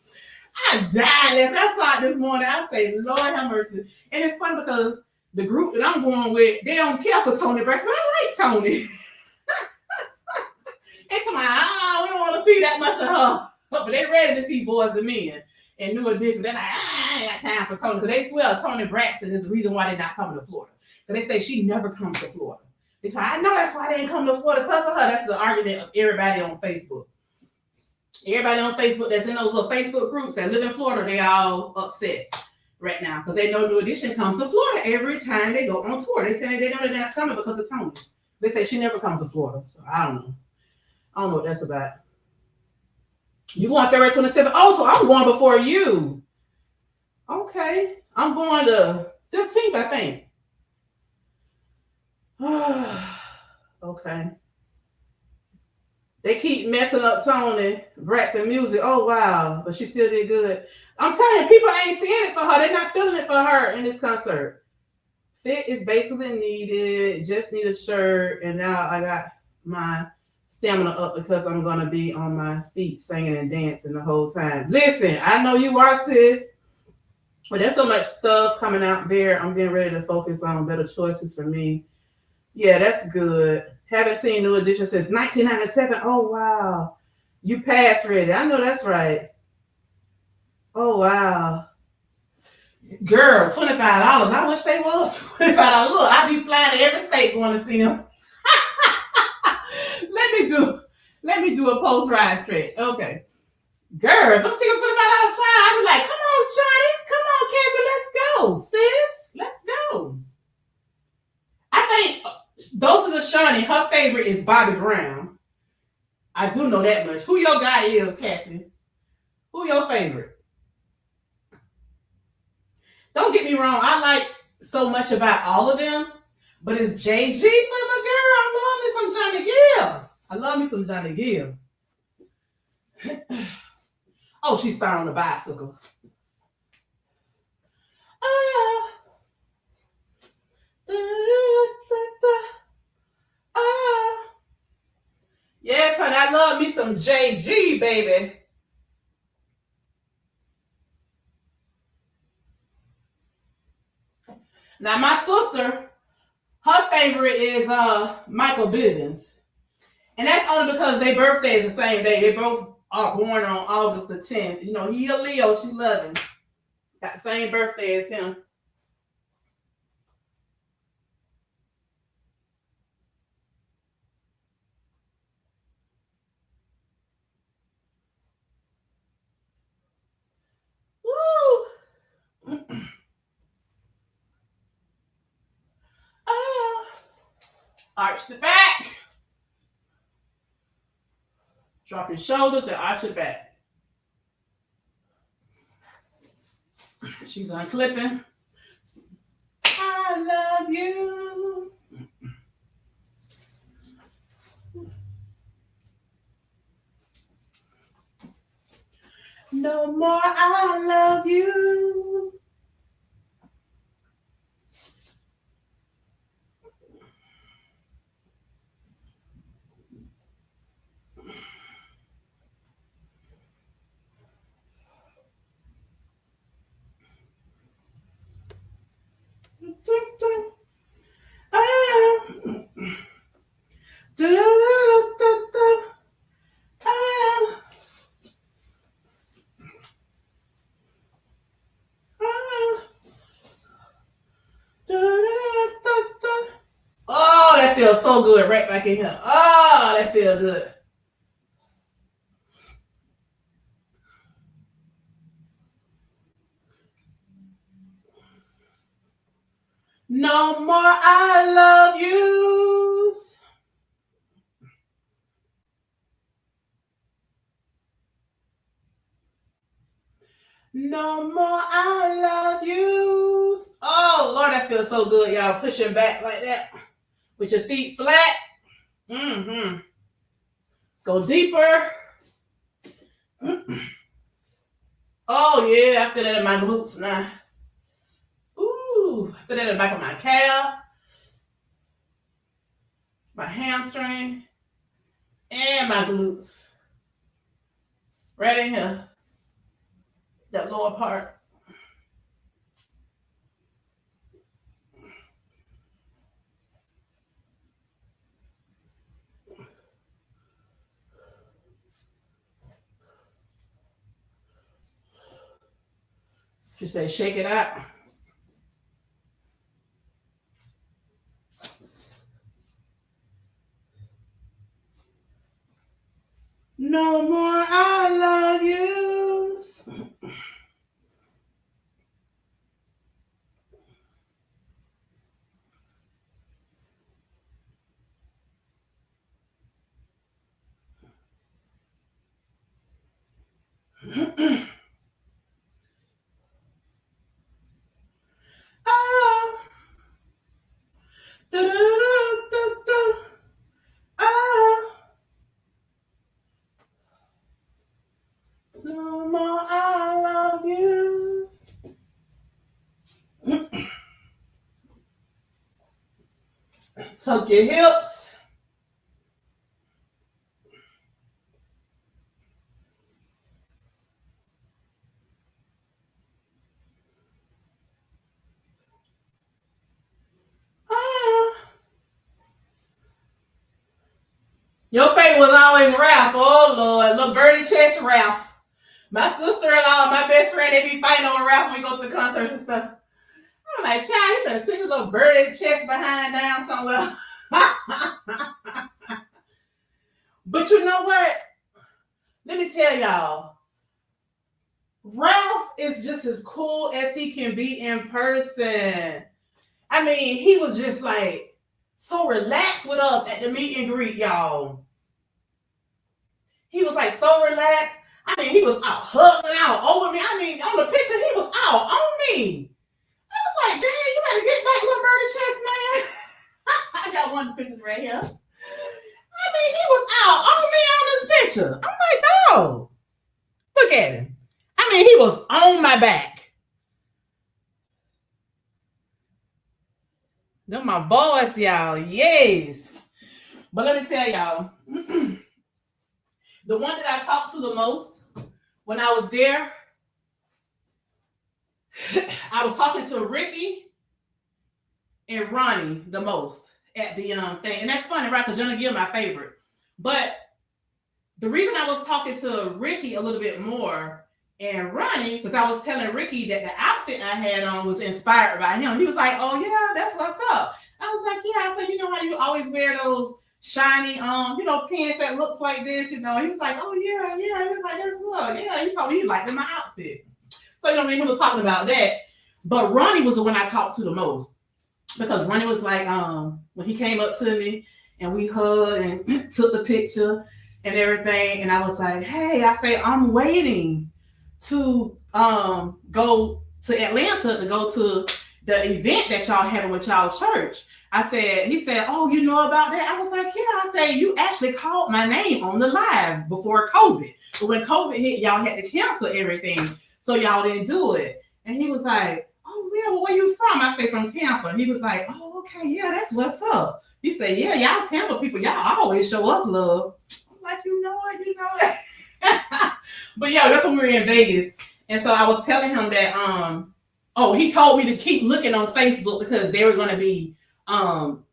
I died. If I saw it this morning, I say, Lord have mercy. And it's funny because the group that I'm going with, they don't care for Tony Braxton. I like Tony. They tell me, we don't want to see that much of her. But they ready to see Boys and Men and New Edition. They're like, I ain't got time for Tony. Because they swear Tony Braxton is the reason why they're not coming to Florida. Because they say she never comes to Florida. They say, I know that's why they ain't coming to Florida because of her. That's the argument of everybody on Facebook. Everybody on Facebook that's in those little Facebook groups that live in Florida, they all upset right now because they know New Edition comes to Florida every time they go on tour. They say they know they're not coming because of Tony. They say she never comes to Florida. So I don't know. I don't know what that's about. You going February 27th? Oh, so I'm going before you. Okay. I'm going the 15th, I think. Okay. They keep messing up Tony Braxton music. Oh, wow. But she still did good. I'm telling you, people ain't seeing it for her. They're not feeling it for her in this concert. Fit is basically needed. Just need a shirt. And now I got my stamina up because I'm going to be on my feet singing and dancing the whole time. Listen, I know you are, sis. But there's so much stuff coming out there. I'm getting ready to focus on better choices for me. Yeah, that's good. Haven't seen New Edition since 1997. Oh, wow. You pass ready. I know that's right. Oh, wow. Girl, $25. I wish they was $25. Look, I be flying to every state going to see them. Let me do a post-ride stretch. Okay. Girl, don't take $25 fine. I be like, come on, Shawty. Come on, Cassie, let's go. Sis, let's go. I think Doses of Shawnee, her favorite is Bobby Brown. I do know that much. Who your guy is, Cassie? Who your favorite? Don't get me wrong. I like so much about all of them, but it's JG for my girl. I love me some Johnny Gill. I love me some Johnny Gill. Oh, she's starting on a bicycle. Yes, honey, I love me some JG, baby. Now, my sister, her favorite is Michael Bivins. And that's only because their birthday is the same day. They both are born on August the 10th. You know, he a Leo, she love him. Got the same birthday as him. Woo! Arch the back. Drop your shoulders and arch your back. She's unclipping. I love you. No more I love you. Oh, that feels so good right back in here. Oh, that feels good. No more I love yous. No more I love yous. Oh, Lord, that feels so good, y'all. Pushing back like that with your feet flat. Mm-hmm. Go deeper. Oh, yeah, I feel that in my glutes now. Ooh, I feel that in the back of my calf, my hamstring, and my glutes. Right in here. That lower part. She said, shake it out. No more I love yous. Oh. Oh. No more I love yous. Tuck your hips. Your favorite was always Ralph. Oh, Lord. Little birdie chest Ralph. My sister-in-law, my best friend, they be fighting over Ralph when we go to the concerts and stuff. I'm like, child, you better sing a little birdie chest behind down somewhere. But you know what? Let me tell y'all. Ralph is just as cool as he can be in person. I mean, he was just like so relaxed with us at the meet and greet, y'all. He was like so relaxed. I mean, he was out hugging out over me. I mean, on the picture, he was out on me. I was like, damn, you better get back, little birdie chest, man. I got one picture right here. I mean, he was out on me on this picture. I'm like, dog, look at him. I mean, he was on my back. Them my boys, y'all. Yes. But let me tell y'all, the one that I talked to the most when I was there, I was talking to Ricky and Ronnie the most at the thing. And that's funny, right? Because Jenna Gill my favorite. But the reason I was talking to Ricky a little bit more and Ronnie, because I was telling Ricky that the outfit I had on was inspired by him. He was like, oh, yeah, that's what's up. I was like, yeah. I said, you know how you always wear those shiny, pants that looks like this, He was like, oh, yeah. He was like, that's what. Yeah, he told me he liked my outfit. So, he was talking about that. But Ronnie was the one I talked to the most. Because Ronnie was like, when he came up to me and we hugged and took the picture and everything. And I was like, hey, I say, I'm waiting to go to Atlanta to go to the event that y'all having with y'all church. He said, oh, you know about that? I was like, yeah. I said, you actually called my name on the live before COVID. But when COVID hit, y'all had to cancel everything. So y'all didn't do it. And he was like, oh, yeah, well, where you from? I say, from Tampa. He was like, oh, okay, yeah, that's what's up. He said, yeah, y'all Tampa people, y'all always show us love. I'm like, you know it. But yeah, that's when we were in Vegas. And so I was telling him that, he told me to keep looking on Facebook because they were going to be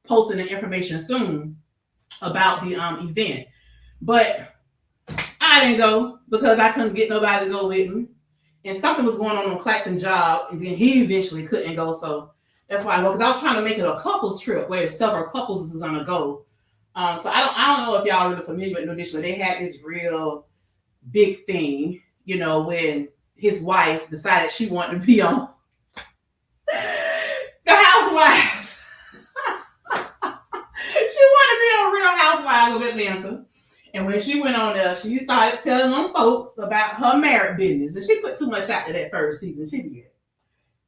posting the information soon about the event. But I didn't go because I couldn't get nobody to go with me. And something was going on Claxton's job, and then he eventually couldn't go. So that's why I go, because I was trying to make it a couples trip where several couples is gonna go. So I don't know if y'all are really familiar with Nutrition. They had this real big thing, when his wife decided she wanted to be on the Housewives. She wanted to be on Real Housewives of Atlanta. And when she went on there, she started telling them folks about her marriage business. And she put too much out to that first season. She did.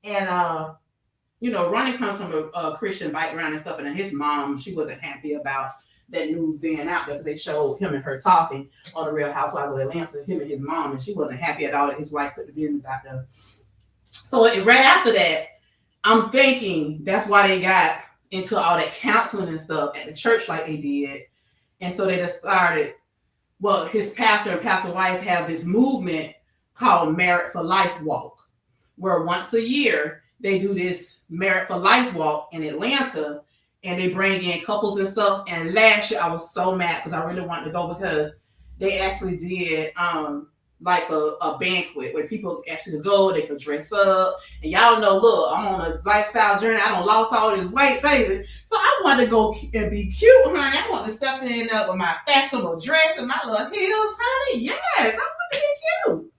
And, Ronnie comes from a Christian background and stuff. And his mom, she wasn't happy about that news being out there. They showed him and her talking on the Real Housewives of Atlanta, him and his mom. And she wasn't happy at all that his wife put the business out there. So right after that, I'm thinking that's why they got into all that counseling and stuff at the church like they did. And so they just started, his pastor and pastor wife have this movement called Merit for Life Walk, where once a year they do this Merit for Life Walk in Atlanta, and they bring in couples and stuff. And last year I was so mad because I really wanted to go because they actually did like a banquet where people actually go, they could dress up. And y'all know, look, I'm on a lifestyle journey. I done lost all this weight, baby. So I wanted to go and be cute, honey. I want to step in with my fashionable dress and my little heels, honey. Yes, I want to be cute.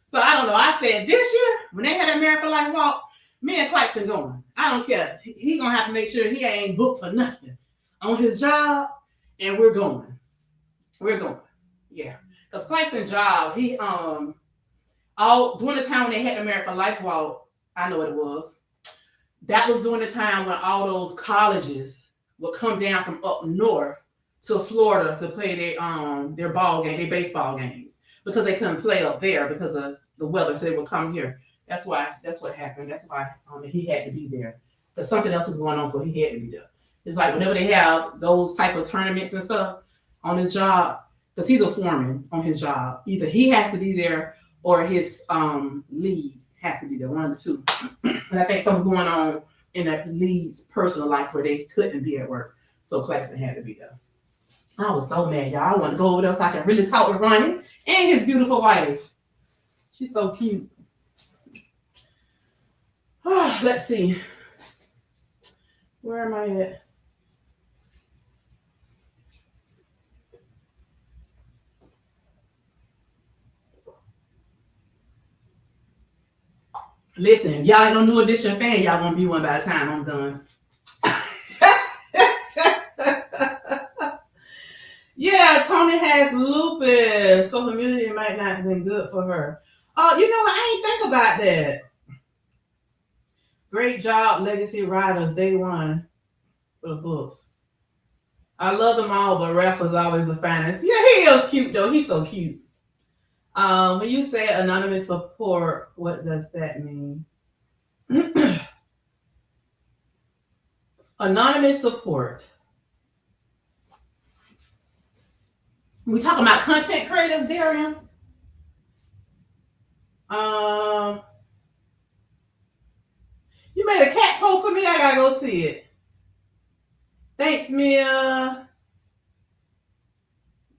So I don't know. I said this year, when they had that Merit for Life Walk, me and Claxton going. I don't care. He going to have to make sure he ain't booked for nothing on his job, and we're going. Yeah. Because Claxton's job, he all during the time when they had the Merit for Life Walk, I know what it was. That was during the time when all those colleges would come down from up north to Florida to play their ball game, their baseball games, because they couldn't play up there because of the weather. So they would come here. That's what happened. That's why he had to be there. Because something else was going on, so he had to be there. It's like whenever they have those type of tournaments and stuff on his job, because he's a foreman on his job. Either he has to be there or his lead has to be there, one of the two. And I think something's going on in that lead's personal life where they couldn't be at work. So Claxton had to be there. I was so mad, y'all. I want to go over there so I can really talk with Ronnie and his beautiful wife. She's so cute. Let's see. Where am I at? Listen, y'all ain't no New Edition fan. Y'all gonna be one by the time I'm done. Yeah, Tony has lupus, so immunity might not have been good for her. Oh, I ain't think about that. Great job, Legacy Riders, day one for the books. I love them all, but Raph was always the finest. Yeah, he is cute though. He's so cute. When you say anonymous support, what does that mean? Anonymous support. We talking about content creators, Darian? You made a cat post for me. I gotta go see it. Thanks, Mia.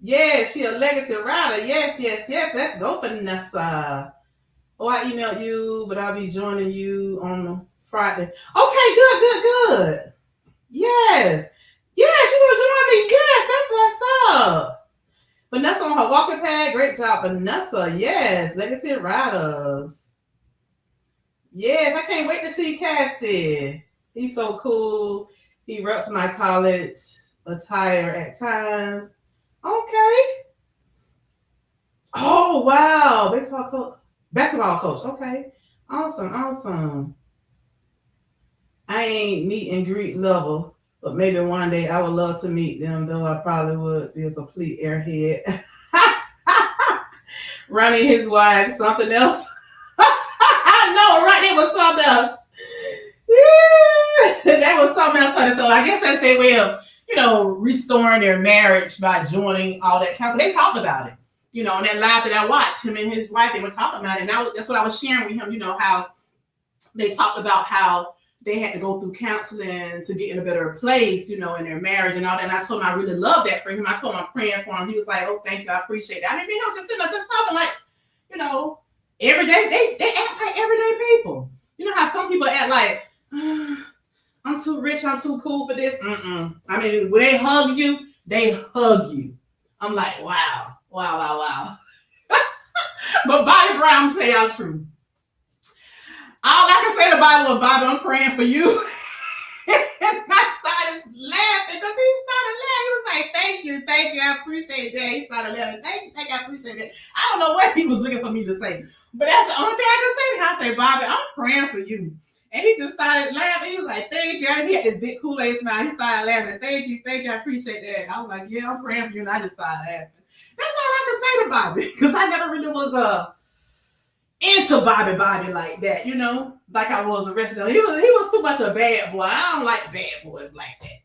Yeah, she a legacy rider. Yes. Let's go, Vanessa. Oh, I emailed you, but I'll be joining you on Friday. Okay, good. Yes. Yeah, she's gonna join me. Yes, that's what's up. Vanessa on her walking pad. Great job, Vanessa. Yes, legacy riders. Yes, I can't wait to see Cassie. He's so cool. He reps my college attire at times. Okay. Oh, wow. Basketball coach. Okay. Awesome. I ain't meet and greet level, but maybe one day I would love to meet them, though I probably would be a complete airhead. Running his wife, something else. I know, right? There was something else. That was something else, honey. So I guess that's their way of, restoring their marriage by joining all that council. They talked about it, in that live that I watched. Him and his wife, they were talking about it. And that's what I was sharing with him, how they talked about how they had to go through counseling to get in a better place, in their marriage and all that. And I told him I really love that for him. I told him I'm praying for him. He was like, "Oh, thank you. I appreciate that." I mean, just sitting there just talking like, every day. They act like everyday people. You know how some people act like, I'm too rich, I'm too cool for this. I mean, when they hug you, they hug you. I'm like, wow. But Bobby Brown, I'm tell y'all the truth. All I can say to Bobby was, "Bobby, I'm praying for you." And I started laughing because he started laughing. He was like, thank you, I appreciate that. He started laughing. Thank you, I appreciate that. I don't know what he was looking for me to say, but that's the only thing I can say to him. I say, "Bobby, I'm praying for you." And he just started laughing. He was like, "Thank you." And he had this big Kool-Aid smile. He started laughing. Thank you, I appreciate that. I was like, "Yeah, I'm praying for you." And I just started laughing. That's all I can say to Bobby, because I never really was into Bobby like that, like I was the rest of them. He was too much a bad boy. I don't like bad boys like that.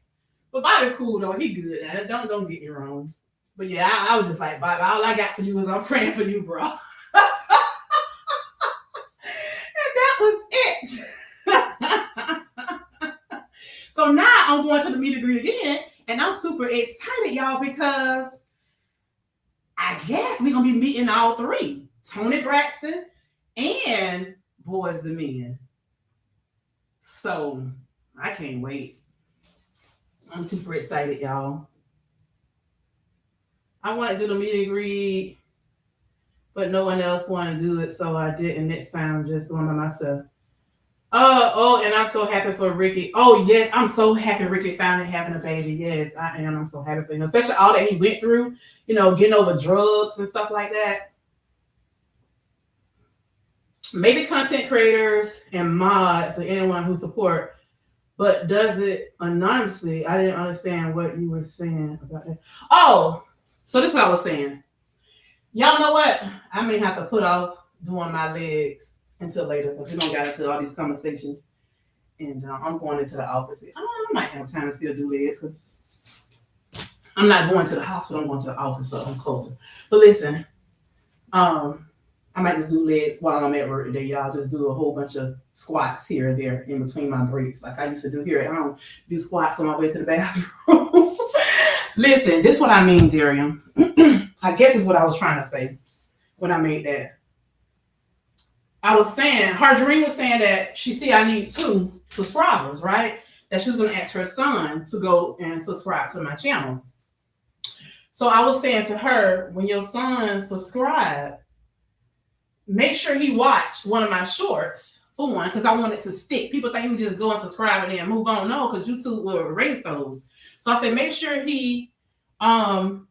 But Bobby cool though. He good at it. Don't get me wrong. But yeah, I was just like, "Bobby, all I got for you is I'm praying for you, bro." And that was it. So now I'm going to the meet and greet again, and I'm super excited, y'all, because I guess we're gonna be meeting all three: Tony Braxton and Boys the Men. So I can't wait. I'm super excited, y'all. I wanted to do the meet and greet, but no one else wanted to do it, so I didn't. Next time, I'm just going by myself. And I'm so happy for Ricky. Oh, yes, I'm so happy Ricky finally having a baby. Yes, I am. I'm so happy for him, especially all that he went through, getting over drugs and stuff like that. Maybe content creators and mods or anyone who support, but does it anonymously. I didn't understand what you were saying about that. Oh, so this is what I was saying. Y'all know what? I may have to put off doing my legs until later, because we don't got into all these conversations. And I'm going into the office. I might have time to still do legs, because I'm not going to the hospital. I'm going to the office, so I'm closer. But listen, I might just do legs while I'm at work today, y'all. Just do a whole bunch of squats here and there in between my breaks, like I used to do here at home. Do squats on my way to the bathroom. Listen, this is what I mean, Darian. I guess is what I was trying to say when I made that. I was saying, Harjurine was saying that she see I need 2 subscribers, right? That she's going to ask her son to go and subscribe to my channel. So I was saying to her, when your son subscribe, make sure he watch one of my shorts, for one, because I want it to stick. People think you just go and subscribe and then move on. No, because YouTube will erase those. So I said, make sure he, watch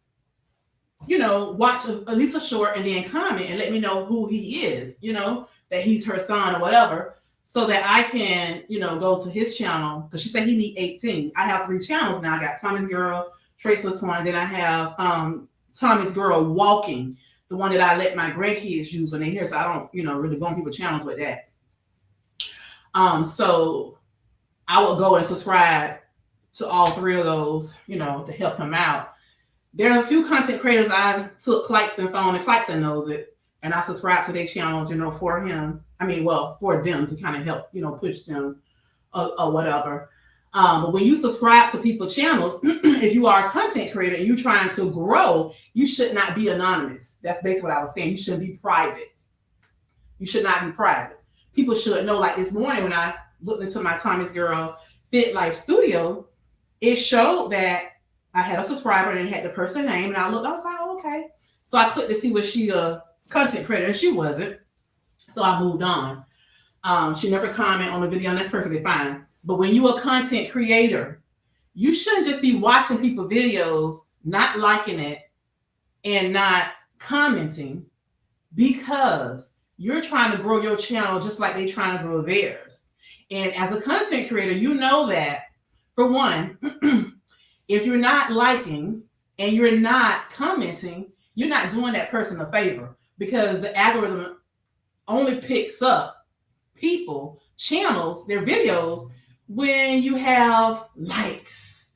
at least a short and then comment and let me know who he is, that he's her son or whatever, so that I can, go to his channel. Because she said he need 18. I have 3 channels now. I got Tommy's Girl, TracesOfTwaunsLife, then I have Tommy's Girl Walking, the one that I let my grandkids use when they're here. So I don't, really go on people's channels with that. So I will go and subscribe to all 3 of those, to help him out. There are a few content creators I took Claxton phone, and Claxton knows it, and I subscribe to their channels, for him. For them to kind of help, push them or whatever. But when you subscribe to people's channels, if you are a content creator and you're trying to grow, you should not be anonymous. That's basically what I was saying. You should be private. You should not be private. People should know. Like this morning when I looked into my Tommy's Girl Fit Life Studio, it showed that I had a subscriber and it had the person's name, and I looked, I was like, oh, okay. So I clicked to see was she a content creator, and she wasn't. So I moved on. She never commented on the video, and that's perfectly fine. But when you're a content creator, you shouldn't just be watching people's videos, not liking it, and not commenting, because you're trying to grow your channel just like they're trying to grow theirs. And as a content creator, you know that, for one, if you're not liking and you're not commenting, you're not doing that person a favor, because the algorithm only picks up people, channels, their videos when you have likes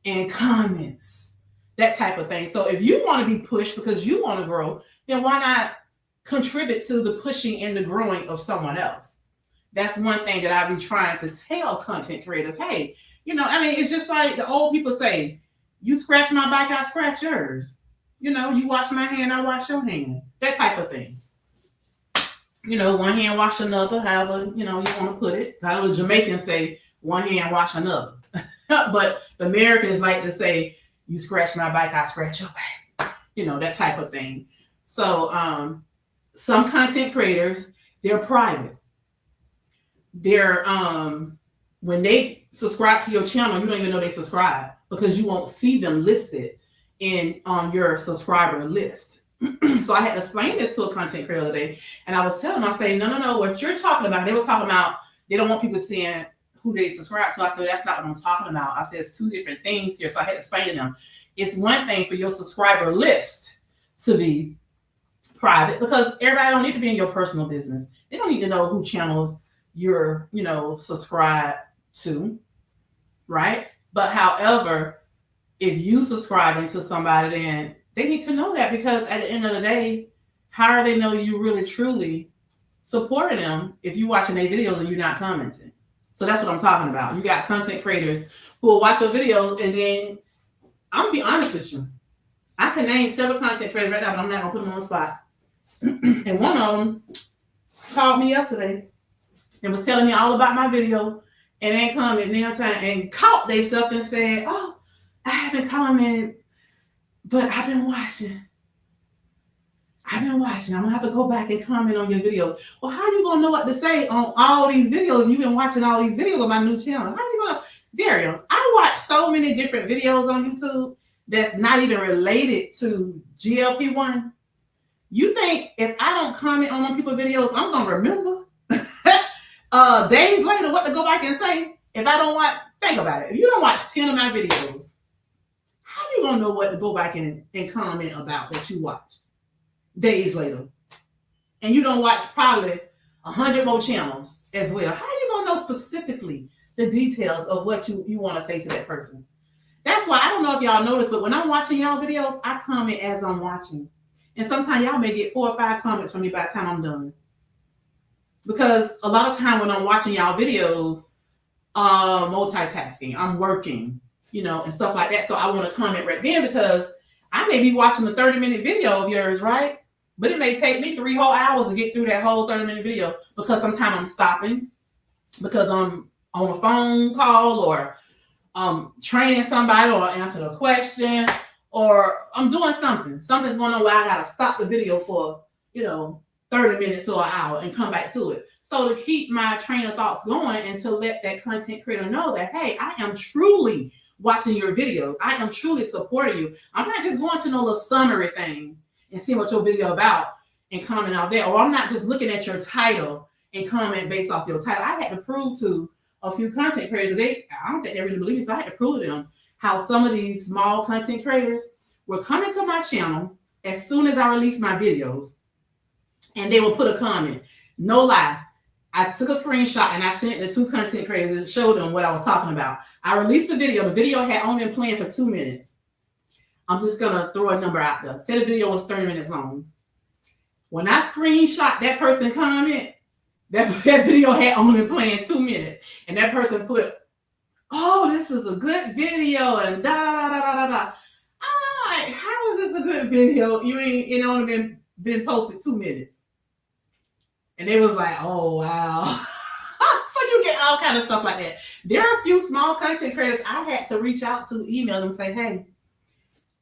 and comments, that type of thing. So if you want to be pushed because you want to grow, then why not contribute to the pushing and the growing of someone else? That's one thing that I be trying to tell content creators. Hey, it's just like the old people say, you scratch my back, I scratch yours. You wash my hand, I wash your hand. That type of thing. One hand wash another, however, you want to put it. How the Jamaicans say, one hand wash another. But the Americans like to say, you scratch my back, I scratch your back. That type of thing. So some content creators, they're private. They're when they subscribe to your channel, you don't even know they subscribe, because you won't see them listed on your subscriber list. So I had to explain this to a content creator today, and I was telling them, I say, no, what you're talking about, they was talking about they don't want people seeing who they subscribe to. I said, that's not what I'm talking about. I said, it's two different things here. So I had to explain to them, it's one thing for your subscriber list to be private, because everybody don't need to be in your personal business. They don't need to know who channels you're, subscribe to, right? But however, if you subscribing to somebody, then they need to know that, because at the end of the day, how are they know you really truly supporting them if you're watching their videos and you're not commenting? So that's what I'm talking about. You got content creators who will watch your videos, and then I'm gonna be honest with you, I can name several content creators right now, but I'm not gonna put them on the spot. And one of them called me yesterday and was telling me all about my video, and then commented near time and caught themselves and said, oh, I haven't commented, but I've been watching. I'm gonna have to go back and comment on your videos. Well, how you gonna know what to say on all these videos? You've been watching all these videos on my new channel. How you gonna, Dario? I watch so many different videos on YouTube that's not even related to GLP-1. You think if I don't comment on people's videos, I'm gonna remember days later what to go back and say? If I don't watch, think about it. If you don't watch 10 of my videos, how you gonna know what to go back and comment about that you watched days later? And you don't watch probably 100 more channels as well. How you gonna know specifically the details of what you want to say to that person? That's why, I don't know if y'all noticed, but when I'm watching y'all videos, I comment as I'm watching. And sometimes y'all may get 4 or 5 comments from me by the time I'm done. Because a lot of time when I'm watching y'all videos, multitasking, I'm working, and stuff like that. So I want to comment right then, because I may be watching a 30-minute video of yours, right? But it may take me 3 whole hours to get through that whole 30-minute video, because sometimes I'm stopping because I'm on a phone call, or training somebody, or answering a question, or I'm doing something. Something's going on where I got to stop the video for, 30 minutes or an hour and come back to it. So to keep my train of thoughts going, and to let that content creator know that, hey, I am truly watching your video. I am truly supporting you. I'm not just going to no little summary thing and seeing what your video about and comment out there. Or I'm not just looking at your title and comment based off your title. I had to prove to a few content creators, I don't think they really believe me, so I had to prove to them how some of these small content creators were coming to my channel as soon as I released my videos, and they will put a comment. No lie. I took a screenshot and I sent it to 2 content creators and showed them what I was talking about. I released the video. The video had only been playing for 2 minutes. I'm just going to throw a number out there. Say the video was 30 minutes long. When I screenshot that person comment, that video had only playing 2 minutes. And that person put, oh, this is a good video, and da da da da da da. I'm like, how is this a good video? It only been posted 2 minutes. And they was like, oh, wow. So you get all kind of stuff like that. There are a few small content creators I had to reach out to, email them, say, hey,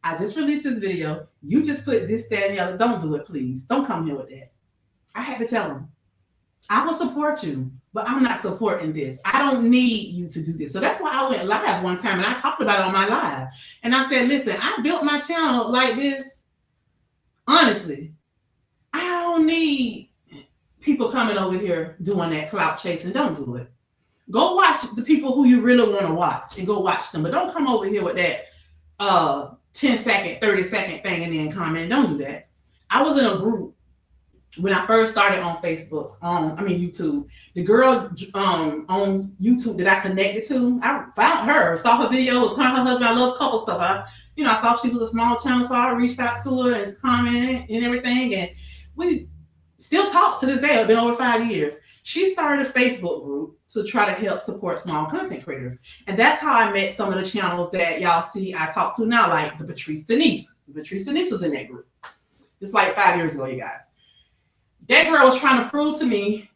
I just released this video. You just put this, that, and the other. Don't do it, please. Don't come here with that. I had to tell them, I will support you, but I'm not supporting this. I don't need you to do this. So that's why I went live one time, and I talked about it on my live. And I said, listen, I built my channel like this. Honestly, I don't need people coming over here doing that clout chasing. Don't do it. Go watch the people who you really want to watch and go watch them. But don't come over here with that 10-second, 30-second thing and then comment. Don't do that. I was in a group when I first started on Facebook, YouTube. The girl on YouTube that I connected to, I found her, saw her videos, her husband. I love couple stuff. I saw she was a small channel, so I reached out to her and commented and everything. And we still talk to this day. It's been over 5 years. She started a Facebook group to try to help support small content creators. And that's how I met some of the channels that y'all see I talk to now, like the Patrice Denise. Patrice Denise was in that group. It's like 5 years ago, you guys. That girl was trying to prove to me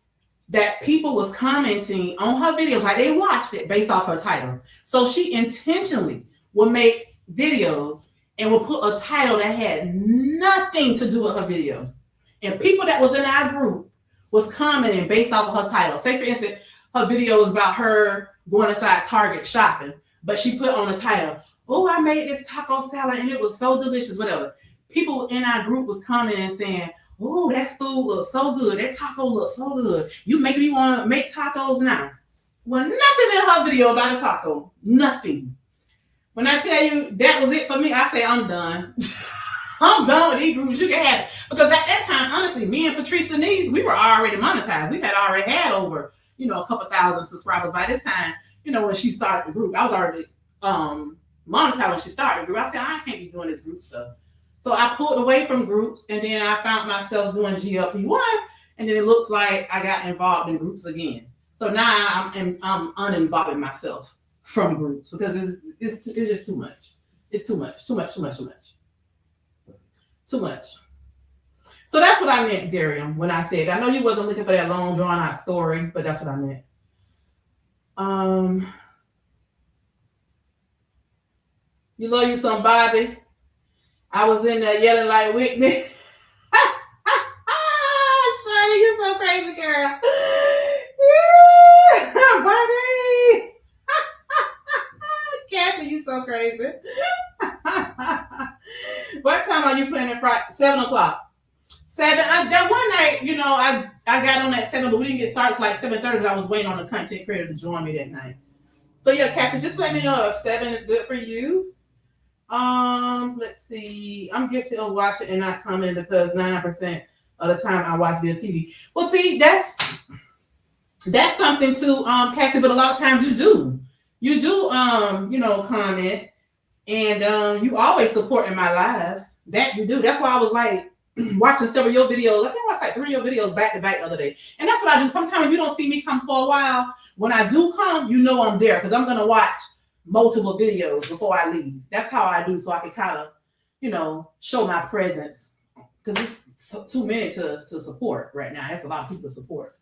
that people was commenting on her videos, like they watched it based off her title. So she intentionally would make videos and would put a title that had nothing to do with her video. And people that was in our group was commenting based off of her title. Say, for instance, her video was about her going inside Target shopping, but she put on the title, "Oh, I made this taco salad and it was so delicious," whatever. People in our group was commenting and saying, "Oh, that food looks so good. That taco looks so good. You make me want to make tacos now." Well, nothing in her video about a taco. Nothing. When I tell you that was it for me, I say I'm done. I'm done with these groups. You can have it. Because at that time, honestly, me and Patrice Denise, we were already monetized. We had already had over, a couple thousand subscribers by this time, when she started the group. I was already monetized when she started the group. I said, I can't be doing this group stuff. So I pulled away from groups, and then I found myself doing GLP-1, and then it looks like I got involved in groups again. So now I'm uninvolving myself from groups because it's just too much. It's too much. So that's what I meant, Darian, when I said, I know you wasn't looking for that long drawn out story, but that's what I meant. You love you some Bobby. I was in there yelling like Whitney. Shirley, you're so crazy, girl. Yeah, Bobby. Kathy, you so crazy. What time are you planning Friday? 7 o'clock. 7. That one night, I got on at 7, but we didn't get started till like 7:30. I was waiting on the content creator to join me that night. So yeah, Kathy, just let me know if 7 is good for you. Let's see. I'm guilty of watching and not commenting because 99% of the time I watch via TV. Well, see, that's something too, Kathy. But a lot of times you do, comment, and you always supporting my lives. That you do. That's why I was like watching several of your videos. I think I watched like 3 of your videos back to back the other day. And that's what I do. Sometimes if you don't see me come for a while, when I do come, I'm there because I'm gonna watch multiple videos before I leave. That's how I do, so I can kind of, show my presence because it's too many to support right now. That's a lot of people to support.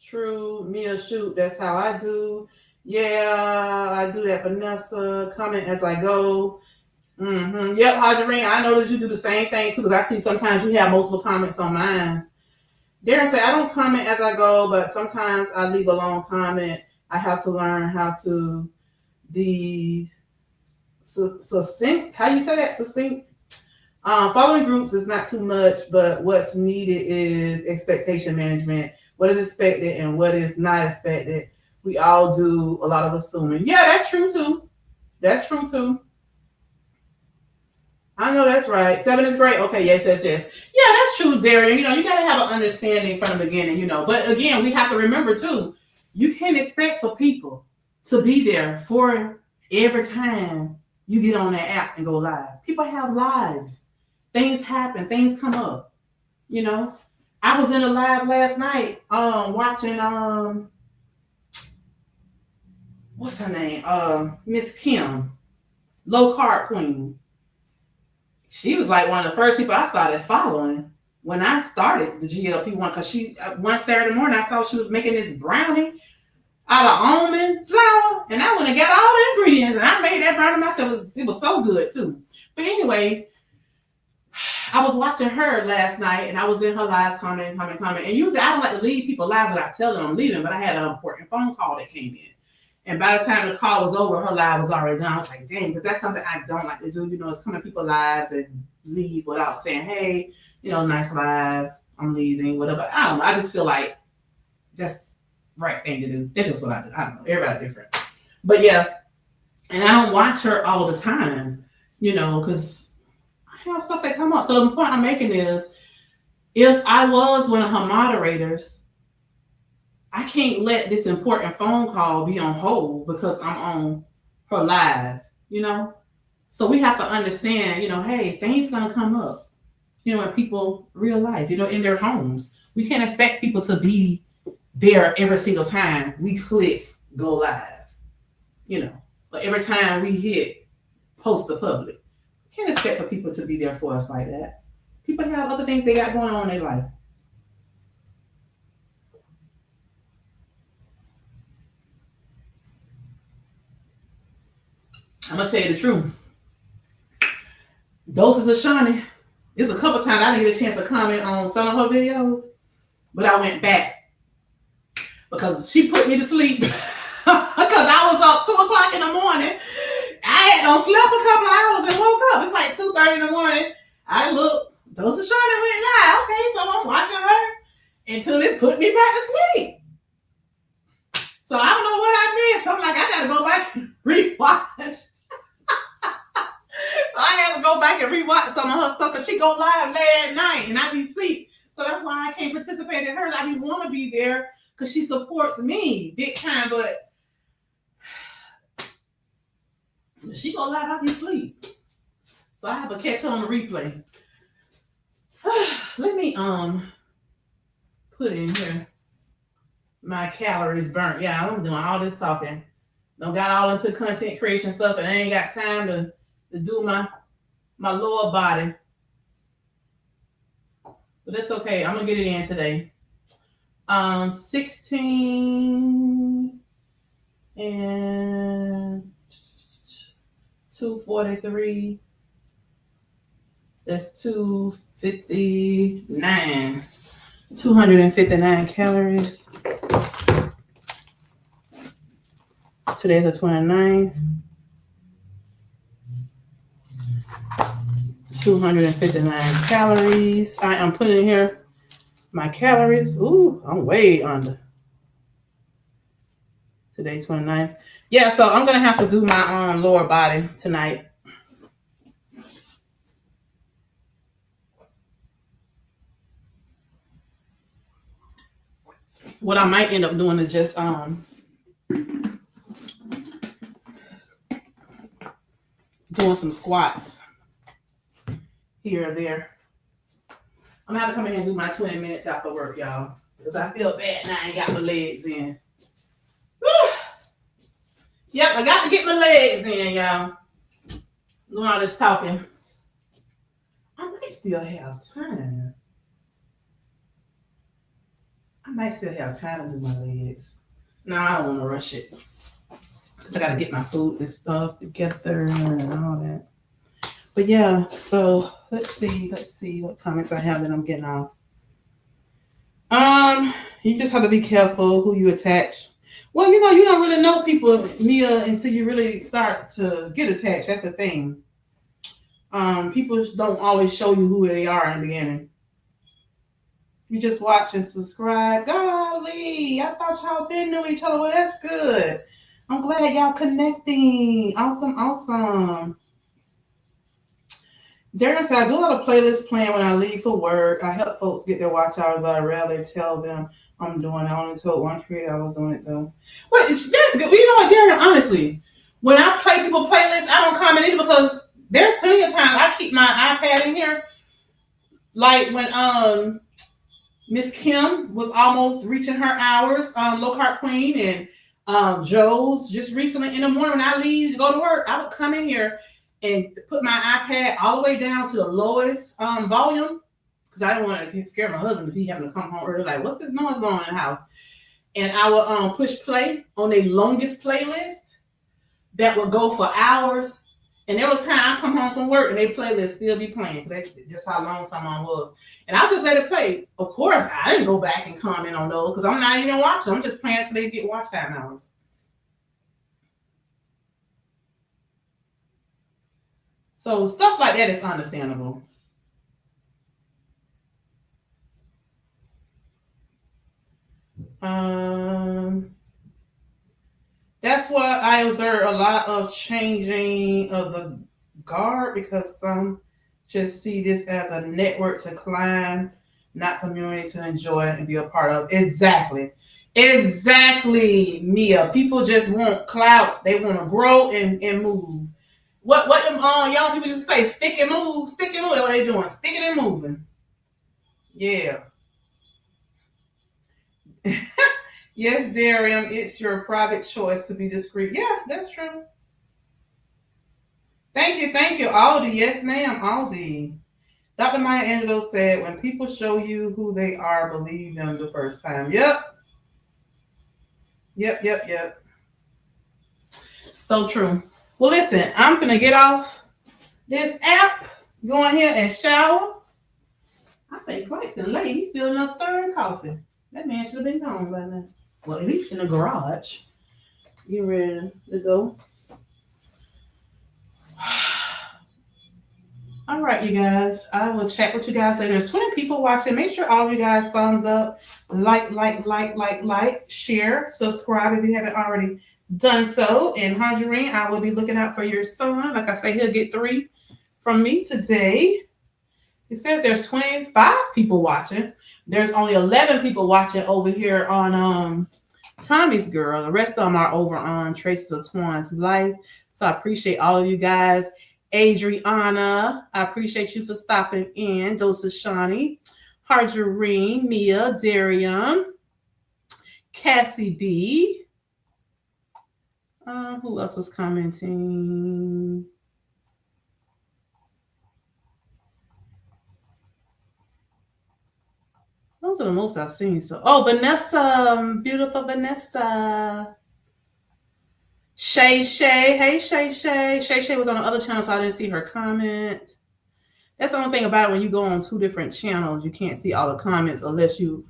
True, Mia, shoot, that's how I do. Yeah, I do that. Vanessa, comment as I go. Yep, Hajarine, I noticed you do the same thing too because I see sometimes you have multiple comments on mine. Darren said, I don't comment as I go, but sometimes I leave a long comment. I have to learn how to be succinct. How you say that? Succinct? Following groups is not too much, but what's needed is expectation management. What is expected and what is not expected. We all do a lot of assuming. Yeah, that's true too. I know that's right. 7 is great. Okay, yes. Yeah, that's true, Darian. You got to have an understanding from the beginning, But again, we have to remember too, you can't expect for people to be there for every time you get on that app and go live. People have lives. Things happen. Things come up. I was in a live last night watching what's her name? Miss Kim, low carb queen. She was like one of the first people I started following when I started the GLP-1 because she one Saturday morning I saw she was making this brownie out of almond flour, and I went and got all the ingredients and I made that brownie myself. It was so good too. But anyway, I was watching her last night and I was in her live comment. And usually I don't like to leave people live without telling them I'm leaving, but I had an important phone call that came in. And by the time the call was over, her live was already done. I was like, dang, because that's something I don't like to do. Is come to people's lives and leave without saying, hey, nice live. I'm leaving, whatever. I don't know. I just feel like that's the right thing to do. That's just what I do. I don't know. Everybody different. But yeah, and I don't watch her all the time, because I have stuff that come up. So the point I'm making is, if I was one of her moderators, I can't let this important phone call be on hold because I'm on her live, So we have to understand, hey, things gonna come up, in people real life, in their homes. We can't expect people to be there every single time we click go live, but every time we hit post the public. We can't expect for people to be there for us like that. People have other things they got going on in their life. I'm gonna tell you the truth. Doses of Shawnee. There's a couple times I didn't get a chance to comment on some of her videos, but I went back because she put me to sleep because I was up 2 o'clock in the morning. I had no slept a couple hours and woke up. It's like 2:30 in the morning. I looked. Doses of Shawnee went live. Okay, so I'm watching her until it put me back to sleep. So I don't know what I missed. I'm like, I gotta go back and rewatch. So I had to go back and rewatch some of her stuff because she go live late at night and I be asleep. So that's why I can't participate in hers. I be want to be there because she supports me big time, but she go live, I be asleep. So I have to catch her on the replay. Let me put in here my calories burnt. Yeah, I'm doing all this talking. Don't got all into content creation stuff and I ain't got time to do my lower body. But that's okay. I'm gonna get it in today. 16 and 243. That's 259. 259 calories. Today's the 29th. 259 calories. I am putting in here my calories. Ooh, I'm way under. Today, 29th. Yeah, so I'm going to have to do my lower body tonight. What I might end up doing is just doing some squats here or there. I'm gonna have to come in and do my 20 minutes after work, y'all, because I feel bad now. I ain't got my legs in. Woo! Yep, I got to get my legs in, y'all. Doing all this talking. I might still have time. I might still have time to do my legs. No, I don't want to rush it. I got to get my food and stuff together and all that. But yeah, so let's see what comments I have that I'm getting off. You just have to be careful who you attach. Well, you don't really know people, Mia, until you really start to get attached. That's the thing. People don't always show you who they are in the beginning. You just watch and subscribe. Golly, I thought y'all didn't know each other. Well, that's good. I'm glad y'all connecting. Awesome. Darren said, I do a lot of playlist playing when I leave for work. I help folks get their watch hours, but I rarely tell them I'm doing it. I only told one creator I was doing it, though. Well, that's good. You know what, Darren, honestly, when I play people playlists, I don't comment either because there's plenty of times I keep my iPad in here. Like when Miss Kim was almost reaching her hours, Low Carb Queen, and Joe's just recently in the morning when I leave to go to work, I would come in here and put my iPad all the way down to the lowest volume because I didn't want to scare my husband if he happened to come home early. Like, what's this noise going on in the house? And I would push play on the longest playlist that would go for hours. And there was time I come home from work and their playlist still be playing. That's just how long someone was. And I just let it play. Of course, I didn't go back and comment on those because I'm not even watching. I'm just playing until they get watch time hours. So stuff like that is understandable. That's why I observe a lot of changing of the guard because some just see this as a network to climb, not community to enjoy and be a part of. Exactly. Exactly, Mia. People just want clout. They want to grow and move. What them young people used to say, stick and move, stick and move. That's what they doing. Sticking and moving. Yeah. Yes, Darian, it's your private choice to be discreet. Yeah, that's true. Thank you, Aldi. Yes, ma'am, Aldi. Dr. Maya Angelou said, when people show you who they are, believe them the first time. Yep. So true. Well, listen, I'm going to get off this app, go in here and shower. I think Clayton late. He's still not stirring coffee. That man should have been gone by now. Well, at least in the garage. You ready to go? All right, you guys. I will chat with you guys later. There's 20 people watching. Make sure all of you guys thumbs up, like, share, subscribe if you haven't already done so. And Harjarine, I will be looking out for your son. Like I say, he'll get 3 from me today. It says there's 25 people watching. There's only 11 people watching over here on Tommy's Girl. The rest of them are over on Traces of TwaunsLife. So I appreciate all of you guys. Adriana, I appreciate you for stopping in. Dosa Shani, Harjarine, Mia, Darian, Cassie B. Who else was commenting? Those are the most I've seen. So, Vanessa, beautiful Vanessa. Shay, hey Shay. Shay was on the other channel, so I didn't see her comment. That's the only thing about it. When you go on 2 different channels, you can't see all the comments unless you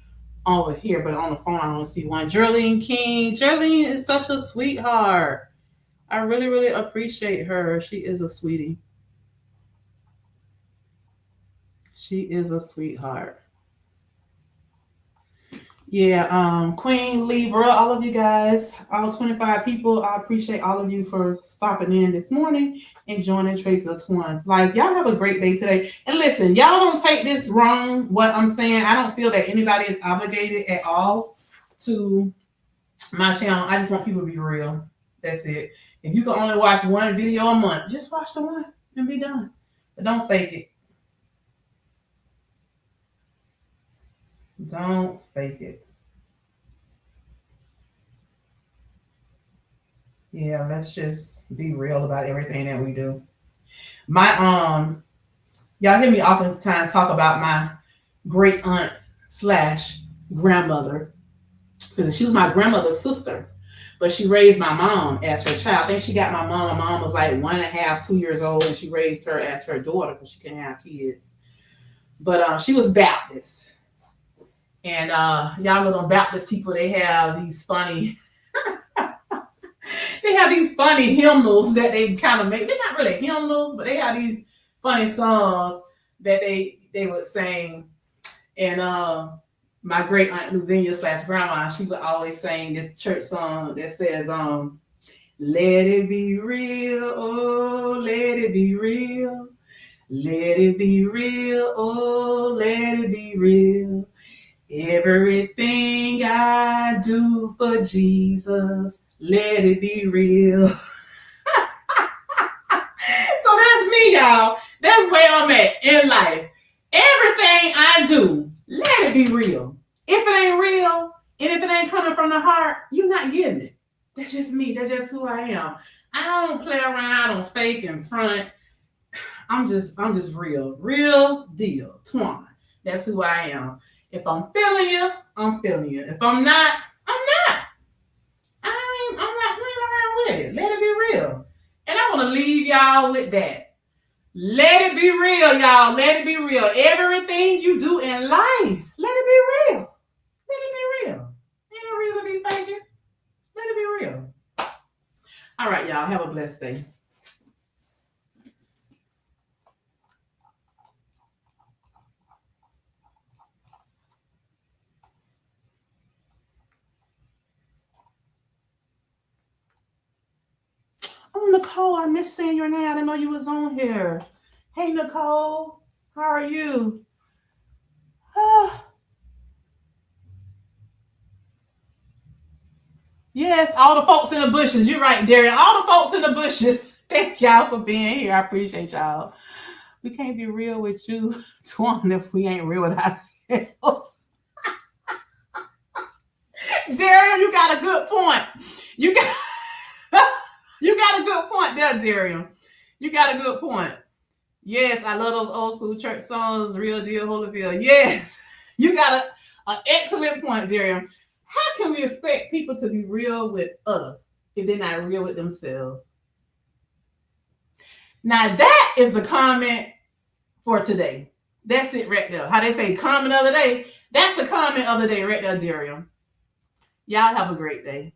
over here. But on the phone, I only see one. Geraldine King. Geraldine is such a sweetheart. I really, really appreciate her. She is a sweetie. She is a sweetheart. Yeah, Queen Libra, all of you guys, all 25 people, I appreciate all of you for stopping in this morning and joining Traces of TwaunsLife. Y'all have a great day today. And listen, y'all don't take this wrong, what I'm saying. I don't feel that anybody is obligated at all to my channel. I just want people to be real. That's it. If you can only watch one video a month, just watch the one and be done. But don't fake it. Don't fake it. Yeah, let's just be real about everything that we do. My y'all hear me oftentimes talk about my great aunt / grandmother because she was my grandmother's sister, but she raised my mom as her child. I think she got my mom. My mom was like 1.5, 2 years old, and she raised her as her daughter because she couldn't have kids. But she was Baptist. And y'all know them Baptist people, they have these funny hymnals that they kind of make. They're not really hymnals, but they have these funny songs that they would sing. And my great aunt Luvinia / grandma, she would always sing this church song that says, let it be real, oh, let it be real. Let it be real, oh, let it be real. Everything I do for Jesus, let it be real. So that's me, y'all. That's where I'm at in life. Everything I do, let it be real. If it ain't real, and if it ain't coming from the heart, you're not getting it. That's just me. That's just who I am. I don't play around. I don't fake in front. I'm just real. Real deal. Twan. That's who I am. If I'm feeling you, I'm feeling you. If I'm not, I'm not. I'm not playing around with it. Let it be real. And I want to leave y'all with that. Let it be real, y'all. Let it be real. Everything you do in life, let it be real. Let it be real. Ain't no reason to be faking. Let it be real. All right, y'all. Have a blessed day. Nicole, I missed saying your name. I didn't know you was on here. Hey, Nicole. How are you? Yes, all the folks in the bushes. You're right, Darian. All the folks in the bushes. Thank y'all for being here. I appreciate y'all. We can't be real with you, Twan, if we ain't real with ourselves. Darian, you got a good point. You got a good point there, Darian. You got a good point. Yes, I love those old school church songs, Real Deal, Holyfield. Yes, you got an excellent point, Darian. How can we expect people to be real with us if they're not real with themselves? Now, that is the comment for today. That's it right there. How they say comment of the day. That's the comment of the day right there, Darian. Y'all have a great day.